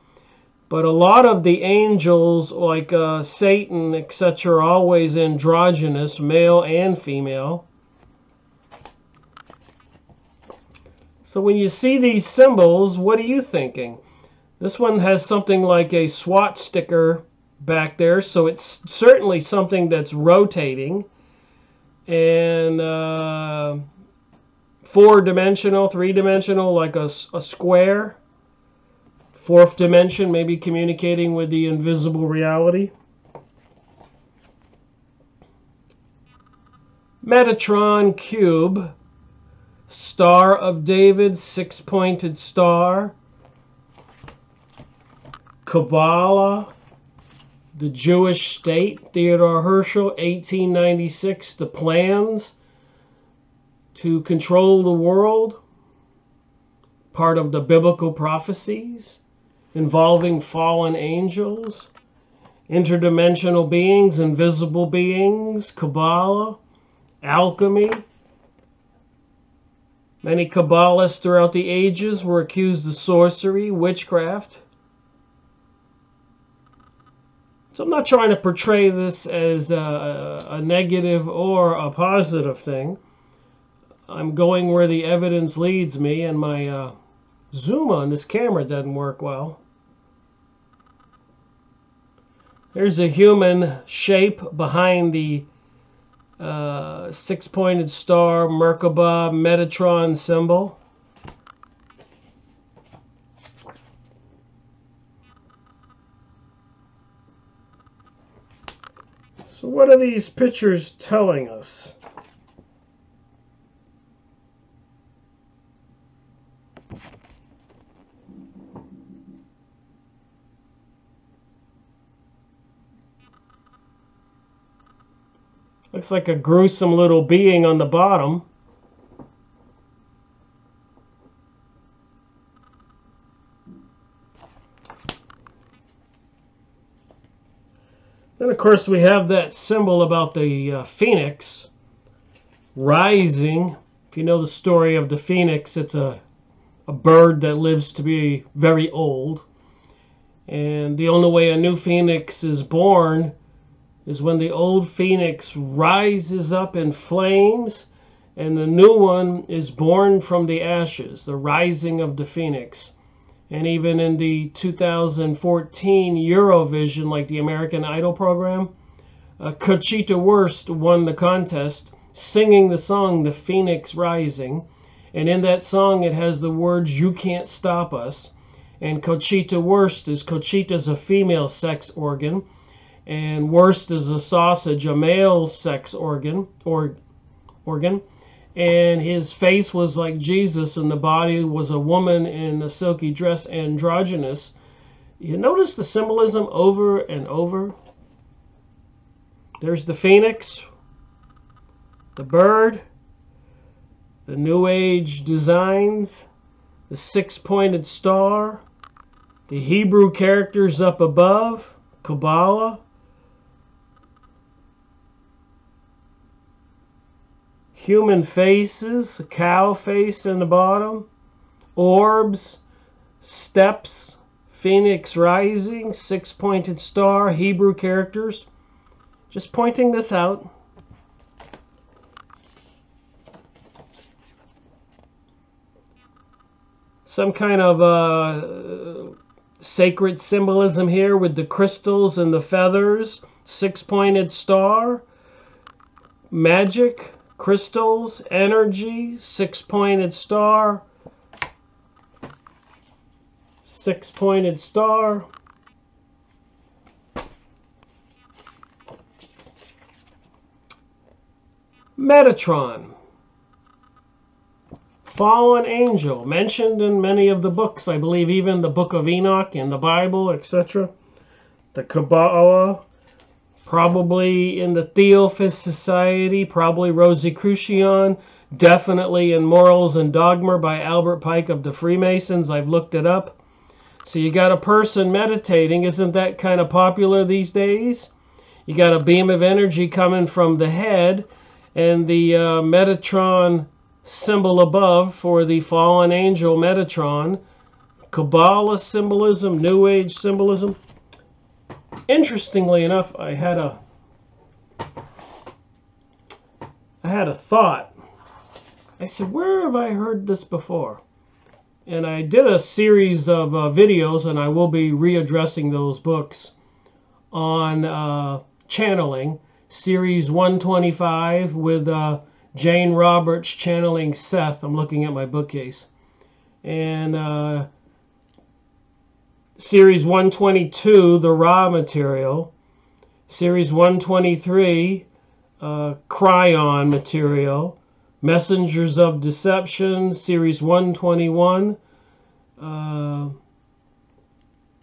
But a lot of the angels, like Satan, etc., are always androgynous, male and female. So when you see these symbols, what are you thinking? This one has something like a SWAT sticker back there, so it's certainly something that's rotating. And four-dimensional, three-dimensional, like a square. Fourth dimension, maybe communicating with the invisible reality. Metatron cube, Star of David, six-pointed star. Kabbalah, the Jewish state, Theodor Herzl, 1896, the plans to control the world, part of the biblical prophecies involving fallen angels, interdimensional beings, invisible beings, Kabbalah, alchemy. Many Kabbalists throughout the ages were accused of sorcery, witchcraft. So I'm not trying to portray this as a negative or a positive thing. I'm going where the evidence leads me, and my zoom on this camera doesn't work well. There's a human shape behind the six-pointed star, Merkaba, Metatron symbol. So what are these pictures telling us? Looks like a gruesome little being on the bottom. Then, of course, we have that symbol about the phoenix rising. If you know the story of the phoenix, it's a bird that lives to be very old. And the only way a new phoenix is born is when the old phoenix rises up in flames and the new one is born from the ashes, the rising of the phoenix. And even in the 2014 Eurovision, like the American Idol program, Conchita Wurst won the contest singing the song The Phoenix Rising. And in that song it has the words, "You can't stop us." And Conchita Wurst Conchita's a female sex organ, and Wurst is a sausage, a male sex organ. and his face was like Jesus, and the body was a woman in a silky dress, androgynous. You notice the symbolism over and over? There's the phoenix, the bird, the New Age designs, the six-pointed star, the Hebrew characters up above, Kabbalah, human faces, a cow face in the bottom, orbs, steps, phoenix rising, six-pointed star, Hebrew characters. Just pointing this out. Some kind of sacred symbolism here with the crystals and the feathers, six-pointed star, magic, crystals, energy, six-pointed star, six-pointed star. Metatron, fallen angel, mentioned in many of the books, I believe even the Book of Enoch in the Bible, etc. The Kabbalah, probably in the Theophist Society, probably Rosicrucian, definitely in Morals and Dogma by Albert Pike of the Freemasons. I've looked it up. So you got a person meditating. Isn't that kind of popular these days? You got a beam of energy coming from the head, and the Metatron symbol above for the fallen angel Metatron. Kabbalah symbolism, New Age symbolism. Interestingly enough, I had a thought. I said, where have I heard this before? And I did a series of videos, and I will be readdressing those books on channeling. Series 125 with Jane Roberts channeling Seth. I'm looking at my bookcase. And Series 122, the raw material. Series 123, Cryon material. Messengers of Deception. Series 121,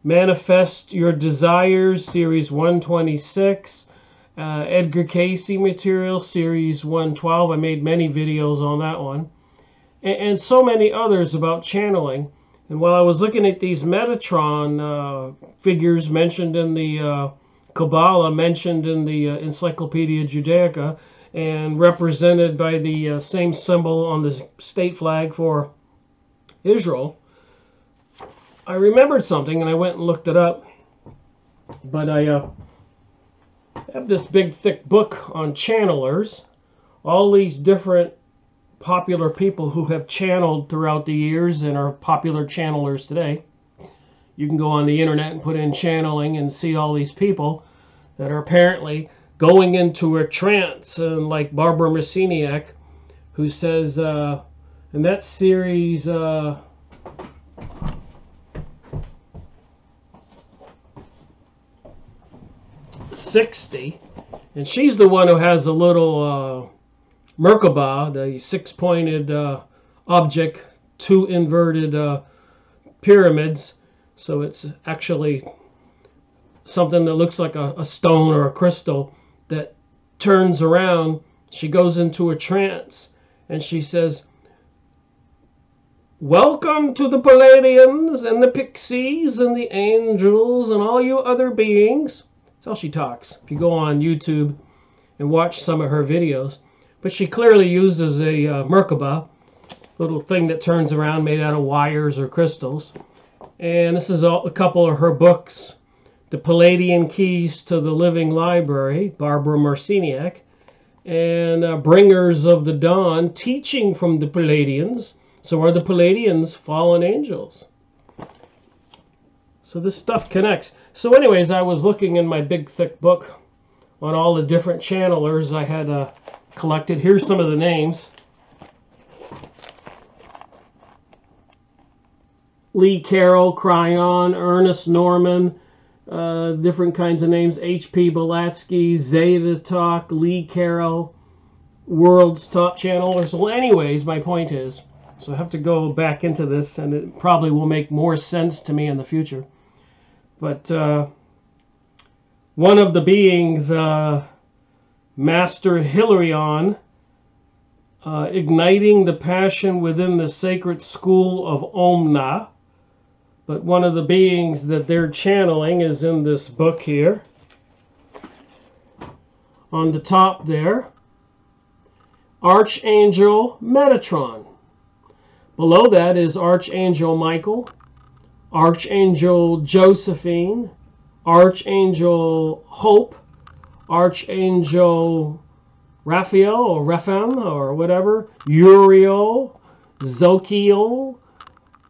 Manifest Your Desires. Series 126. Edgar Casey material, Series 112. I made many videos on that one. And so many others about channeling. And while I was looking at these Metatron figures mentioned in the Kabbalah, mentioned in the Encyclopedia Judaica, and represented by the same symbol on the state flag for Israel, I remembered something and I went and looked it up. But I have this big thick book on channelers, all these different popular people who have channeled throughout the years and are popular channelers today. You can go on the internet and put in channeling and see all these people that are apparently going into a trance, and like Barbara Marciniak, who says in that series 60, and she's the one who has a little Merkabah, the six-pointed object, two inverted pyramids. So it's actually something that looks like a stone or a crystal that turns around. She goes into a trance and she says, "Welcome to the Palladians and the Pixies and the angels and all you other beings." That's how she talks. If you go on YouTube and watch some of her videos. But she clearly uses a Merkabah, little thing that turns around made out of wires or crystals. And this is a couple of her books. The Palladian Keys to the Living Library, Barbara Marciniak. And Bringers of the Dawn, teaching from the Palladians. So are the Palladians fallen angels? So this stuff connects. So anyways, I was looking in my big thick book on all the different channelers I had collected. Here's some of the names. Lee Carroll, Cryon, Ernest Norman, different kinds of names. H.P. Blavatsky, Zeta Talk, Lee Carroll, world's top channelers. Well, anyways, my point is, so I have to go back into this, and it probably will make more sense to me in the future. But one of the beings, Master Hilarion, igniting the passion within the sacred school of Omna. But one of the beings that they're channeling is in this book here. On the top there, Archangel Metatron. Below that is Archangel Michael, Archangel Josephine, Archangel Hope, Archangel Raphael or Rephem or whatever, Uriel, Zokiel,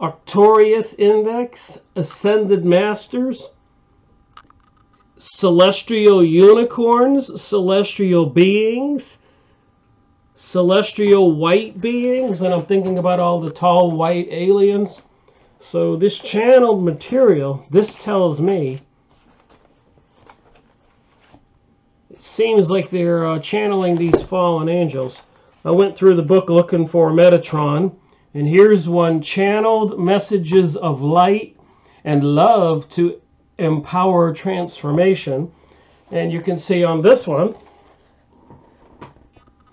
Arcturus Index, Ascended Masters, Celestial Unicorns, Celestial Beings, Celestial White Beings, and I'm thinking about all the tall white aliens. So this channeled material, this tells me, it seems like they're channeling these fallen angels. I went through the book looking for Metatron, and here's one: channeled messages of light and love to empower transformation. And you can see on this one,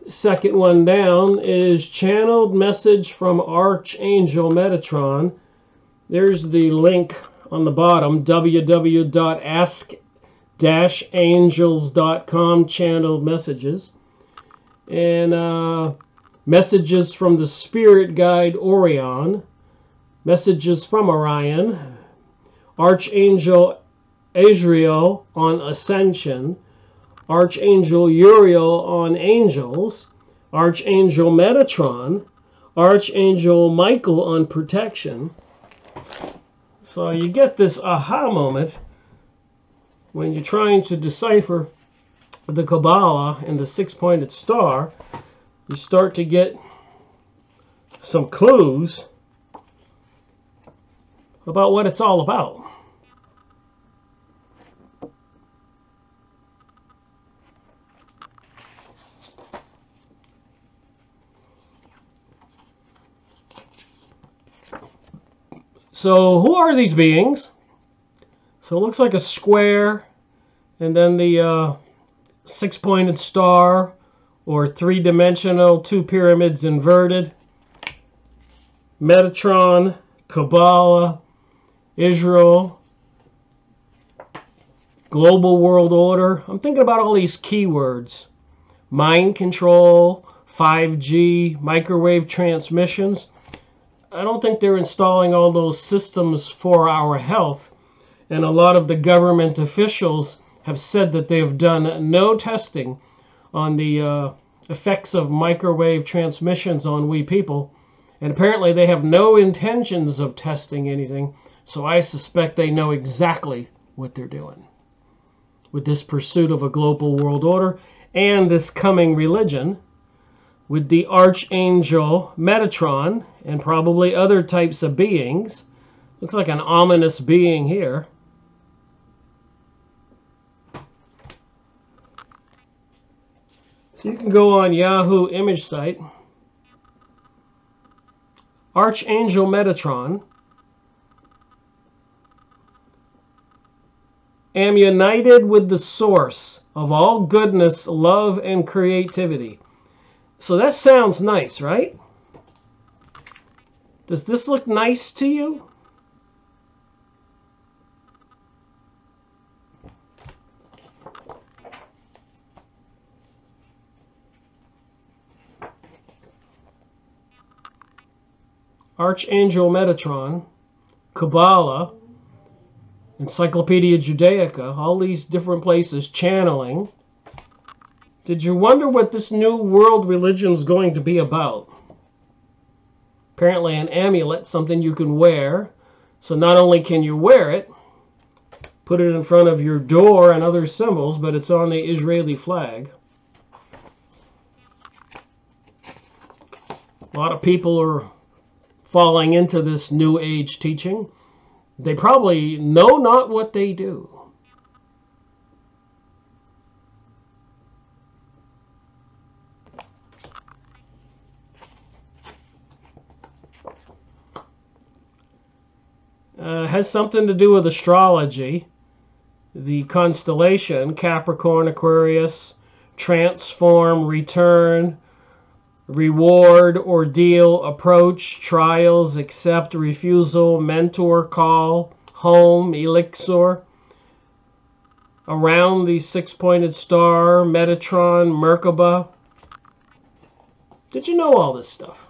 second one down, is channeled message from Archangel Metatron. There's the link on the bottom, www.ask-angels.com, channeled messages. And messages from the spirit guide Orion, messages from Orion, Archangel Azrael on ascension, Archangel Uriel on angels, Archangel Metatron, Archangel Michael on protection. So you get this aha moment when you're trying to decipher the Kabbalah and the six-pointed star. You start to get some clues about what it's all about. So who are these beings? So it looks like a square, and then the six-pointed star, or three-dimensional, two pyramids inverted. Metatron, Kabbalah, Israel, global world order. I'm thinking about all these keywords. Mind control, 5G, microwave transmissions. I don't think they're installing all those systems for our health. And a lot of the government officials have said that they've done no testing on the effects of microwave transmissions on we people. And apparently they have no intentions of testing anything. So I suspect they know exactly what they're doing with this pursuit of a global world order and this coming religion, with the Archangel Metatron and probably other types of beings. Looks like an ominous being here. So you can go on Yahoo image site. Archangel Metatron. Am united with the source of all goodness, love, and creativity. So that sounds nice, right? Does this look nice to you? Archangel Metatron, Kabbalah, Encyclopedia Judaica, all these different places channeling. Did you wonder what this new world religion is going to be about? Apparently an amulet, something you can wear. So not only can you wear it, put it in front of your door and other symbols, but it's on the Israeli flag. A lot of people are falling into this New Age teaching. They probably know not what they do. Has something to do with astrology. The constellation, Capricorn, Aquarius, transform, return, reward, ordeal, approach, trials, accept, refusal, mentor, call, home, elixir. Around the six-pointed star, Metatron, Merkaba. Did you know all this stuff?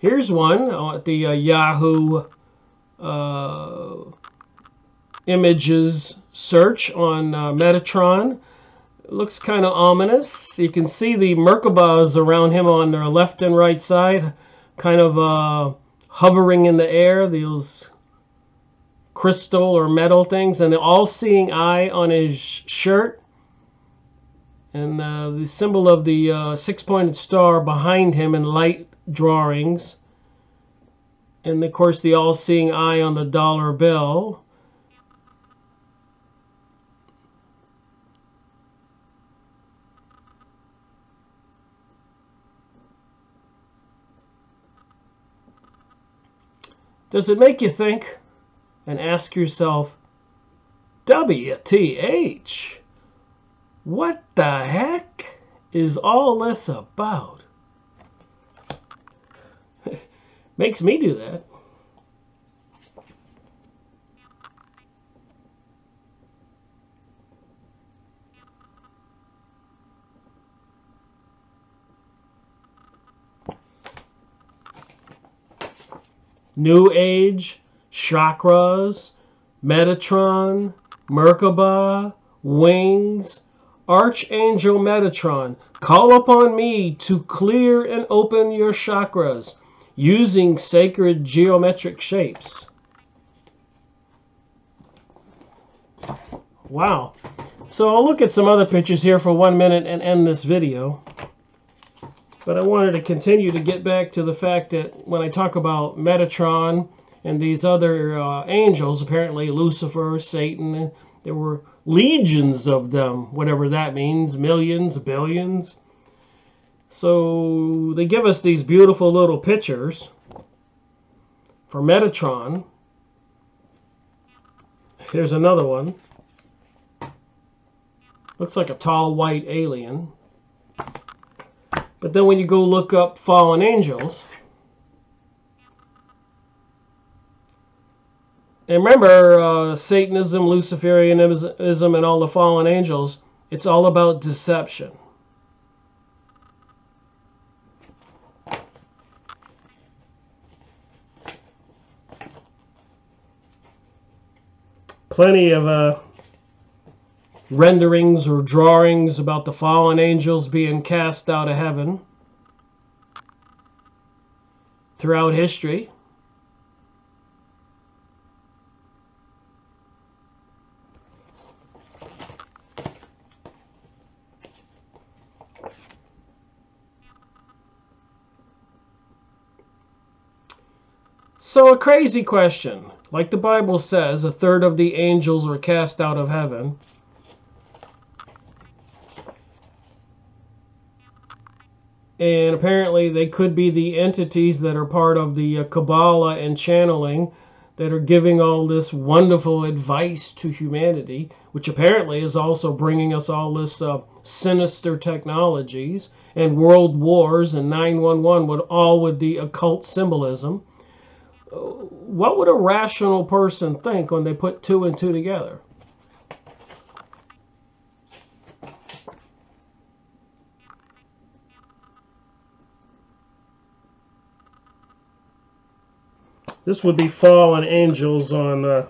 Here's one, the Yahoo images search on Metatron. It looks kind of ominous. You can see the Merkabas around him on their left and right side, kind of hovering in the air, those crystal or metal things, and the all-seeing eye on his shirt, and the symbol of the six-pointed star behind him in light drawings, and of course the all-seeing eye on the dollar bill. Does it make you think and ask yourself, WTH, what the heck is all this about? Makes me do that. New Age, chakras, Metatron, Merkaba, wings, Archangel Metatron, call upon me to clear and open your chakras using sacred geometric shapes. Wow. So I'll look at some other pictures here for 1 minute and end this video. But I wanted to continue to get back to the fact that when I talk about Metatron and these other angels, apparently Lucifer, Satan, there were legions of them, whatever that means, millions, billions. So they give us these beautiful little pictures for Metatron. Here's another one. Looks like a tall white alien. But then when you go look up fallen angels, and remember Satanism, Luciferianism, and all the fallen angels, it's all about deception. Plenty of renderings or drawings about the fallen angels being cast out of heaven throughout history. So a crazy question. Like the Bible says, a third of the angels were cast out of heaven. And apparently they could be the entities that are part of the Kabbalah and channeling that are giving all this wonderful advice to humanity, which apparently is also bringing us all this sinister technologies and world wars and 911 with the occult symbolism. What would a rational person think when they put two and two together? This would be fallen angels on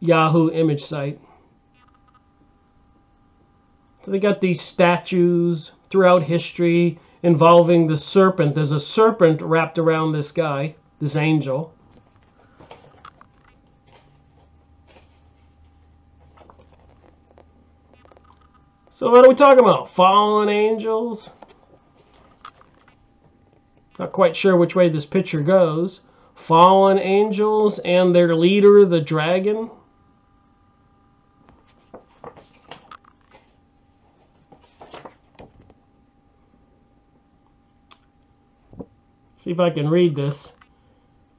Yahoo image site. So they got these statues throughout history involving the serpent. There's a serpent wrapped around this guy, this angel. So what are we talking about? Fallen angels? Not quite sure which way this picture goes. Fallen angels and their leader, the dragon. See if I can read this.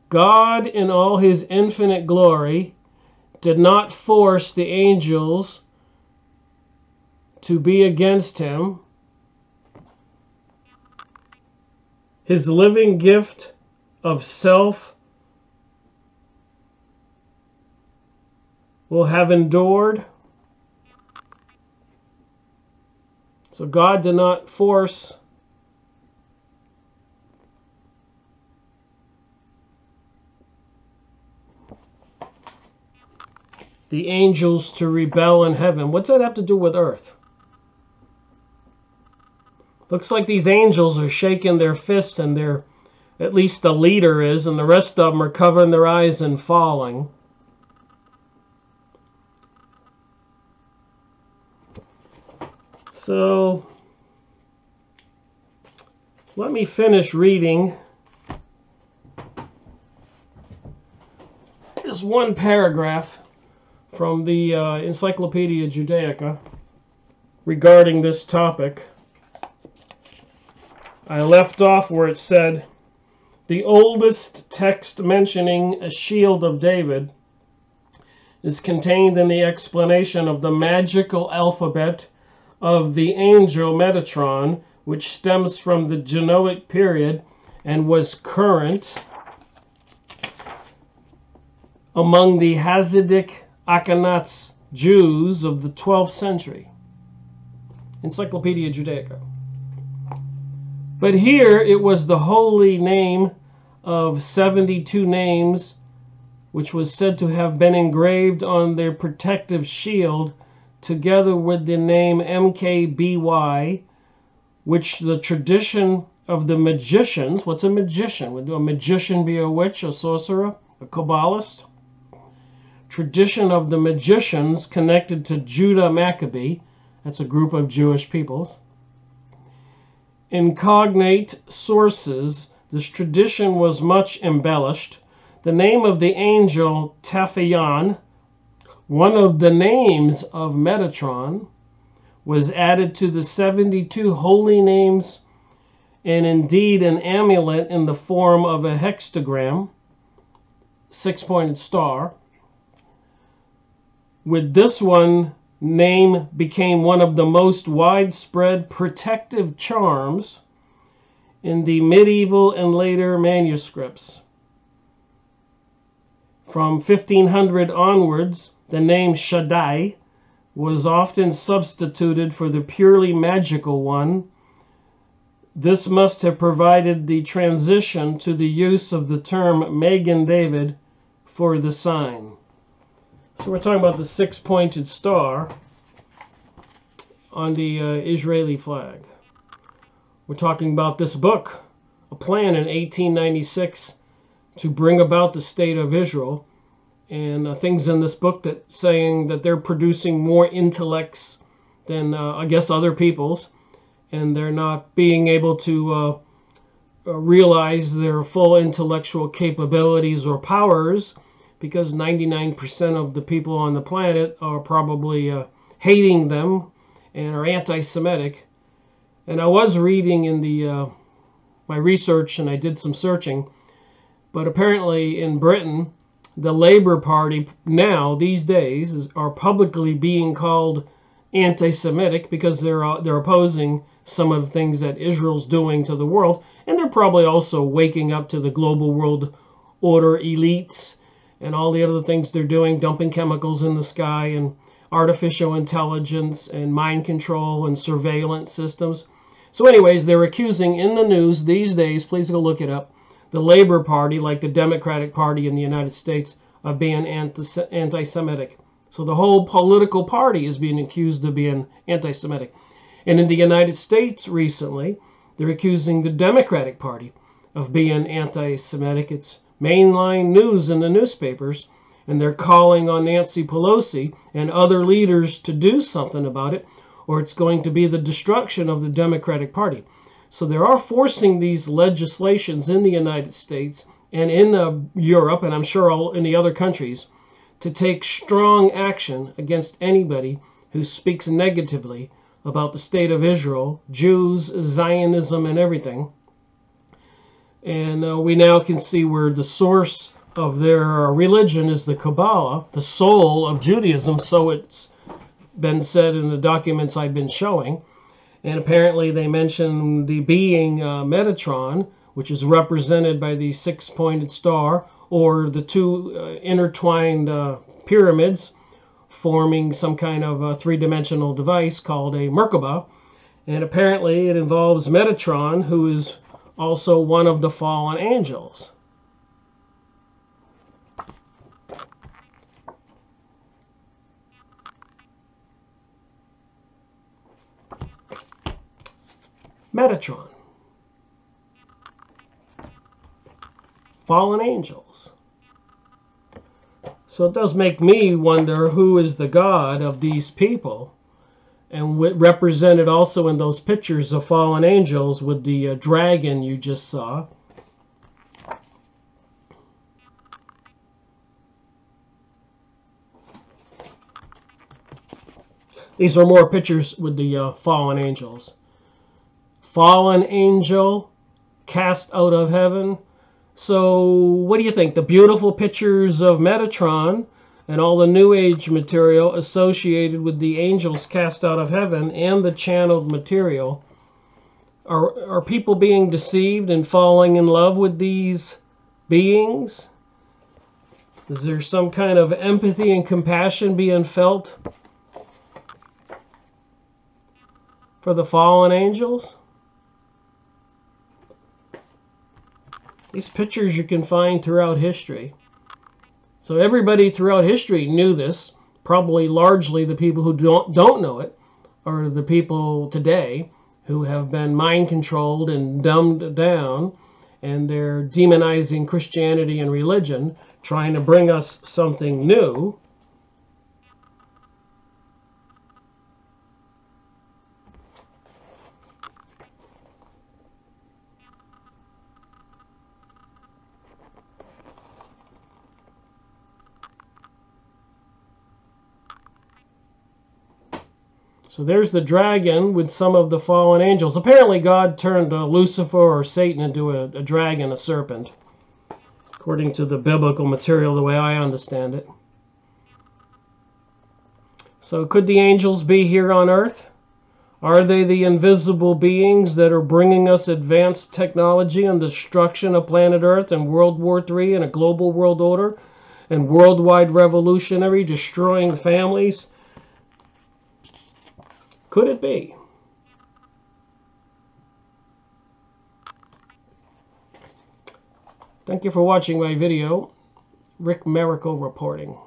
God, in all his infinite glory, did not force the angels to be against him. His living gift of self will have endured. So God did not force the angels to rebel in heaven. What's that have to do with earth? Looks like these angels are shaking their fist, and they're, at least the leader is, and the rest of them are covering their eyes and falling. So let me finish reading this one paragraph from the Encyclopedia Judaica regarding this topic. I left off where it said, the oldest text mentioning a shield of David is contained in the explanation of the magical alphabet of the angel Metatron, which stems from the Genoic period and was current among the Hasidic Akhanats Jews of the 12th century. Encyclopedia Judaica. But here it was the holy name of 72 names, which was said to have been engraved on their protective shield, together with the name MKBY, which the tradition of the magicians, what's a magician? Would a magician be a witch, a sorcerer, a Kabbalist? Tradition of the magicians connected to Judah Maccabee, that's a group of Jewish peoples. In cognate sources, this tradition was much embellished. The name of the angel Taphion, one of the names of Metatron, was added to the 72 holy names, and indeed an amulet in the form of a hexagram, six-pointed star. With this one, name became one of the most widespread protective charms in the medieval and later manuscripts. From 1500 onwards, the name Shaddai was often substituted for the purely magical one. This must have provided the transition to the use of the term Magen David for the sign. So we're talking about the six-pointed star on the Israeli flag. We're talking about this book, a plan in 1896 to bring about the state of Israel, and things in this book that saying that they're producing more intellects than I guess other people's, and they're not being able to realize their full intellectual capabilities or powers, because 99% of the people on the planet are probably hating them and are anti-Semitic. And I was reading in the my research, and I did some searching, but apparently in Britain, the Labour Party now, these days, are publicly being called anti-Semitic because they're opposing some of the things that Israel's doing to the world, and they're probably also waking up to the global world order elites and all the other things they're doing, dumping chemicals in the sky and artificial intelligence and mind control and surveillance systems. So anyways, they're accusing in the news these days, please go look it up, the Labour Party, like the Democratic Party in the United States, of being anti-Semitic. So the whole political party is being accused of being anti-Semitic. And in the United States recently, they're accusing the Democratic Party of being anti-Semitic. It's mainline news in the newspapers, and they're calling on Nancy Pelosi and other leaders to do something about it, or it's going to be the destruction of the Democratic Party. So they are forcing these legislations in the United States and in Europe, and I'm sure all in the other countries, to take strong action against anybody who speaks negatively about the state of Israel, Jews, Zionism, and everything. And we now can see where the source of their religion is the Kabbalah, the soul of Judaism, so it's been said in the documents I've been showing. And apparently they mention the being Metatron, which is represented by the six-pointed star, or the two intertwined pyramids forming some kind of a three-dimensional device called a Merkaba. And apparently it involves Metatron, who is also one of the fallen angels. Metatron. Fallen angels. So it does make me wonder who is the God of these people. And represented also in those pictures of fallen angels with the dragon you just saw. These are more pictures with the fallen angels. Fallen angel cast out of heaven. So what do you think? The beautiful pictures of Metatron and all the New Age material associated with the angels cast out of heaven and the channeled material. Are people being deceived and falling in love with these beings? Is there some kind of empathy and compassion being felt for the fallen angels? These pictures you can find throughout history. So everybody throughout history knew this. Probably largely the people who don't know it are the people today who have been mind controlled and dumbed down, and they're demonizing Christianity and religion, trying to bring us something new. So there's the dragon with some of the fallen angels. Apparently God turned Lucifer or Satan into a dragon, a serpent, according to the biblical material, the way I understand it. So could the angels be here on earth? Are they the invisible beings that are bringing us advanced technology and destruction of planet Earth and World War III and a global world order and worldwide revolutionary, destroying families? Could it be? Thank you for watching my video. Rick Miracle reporting.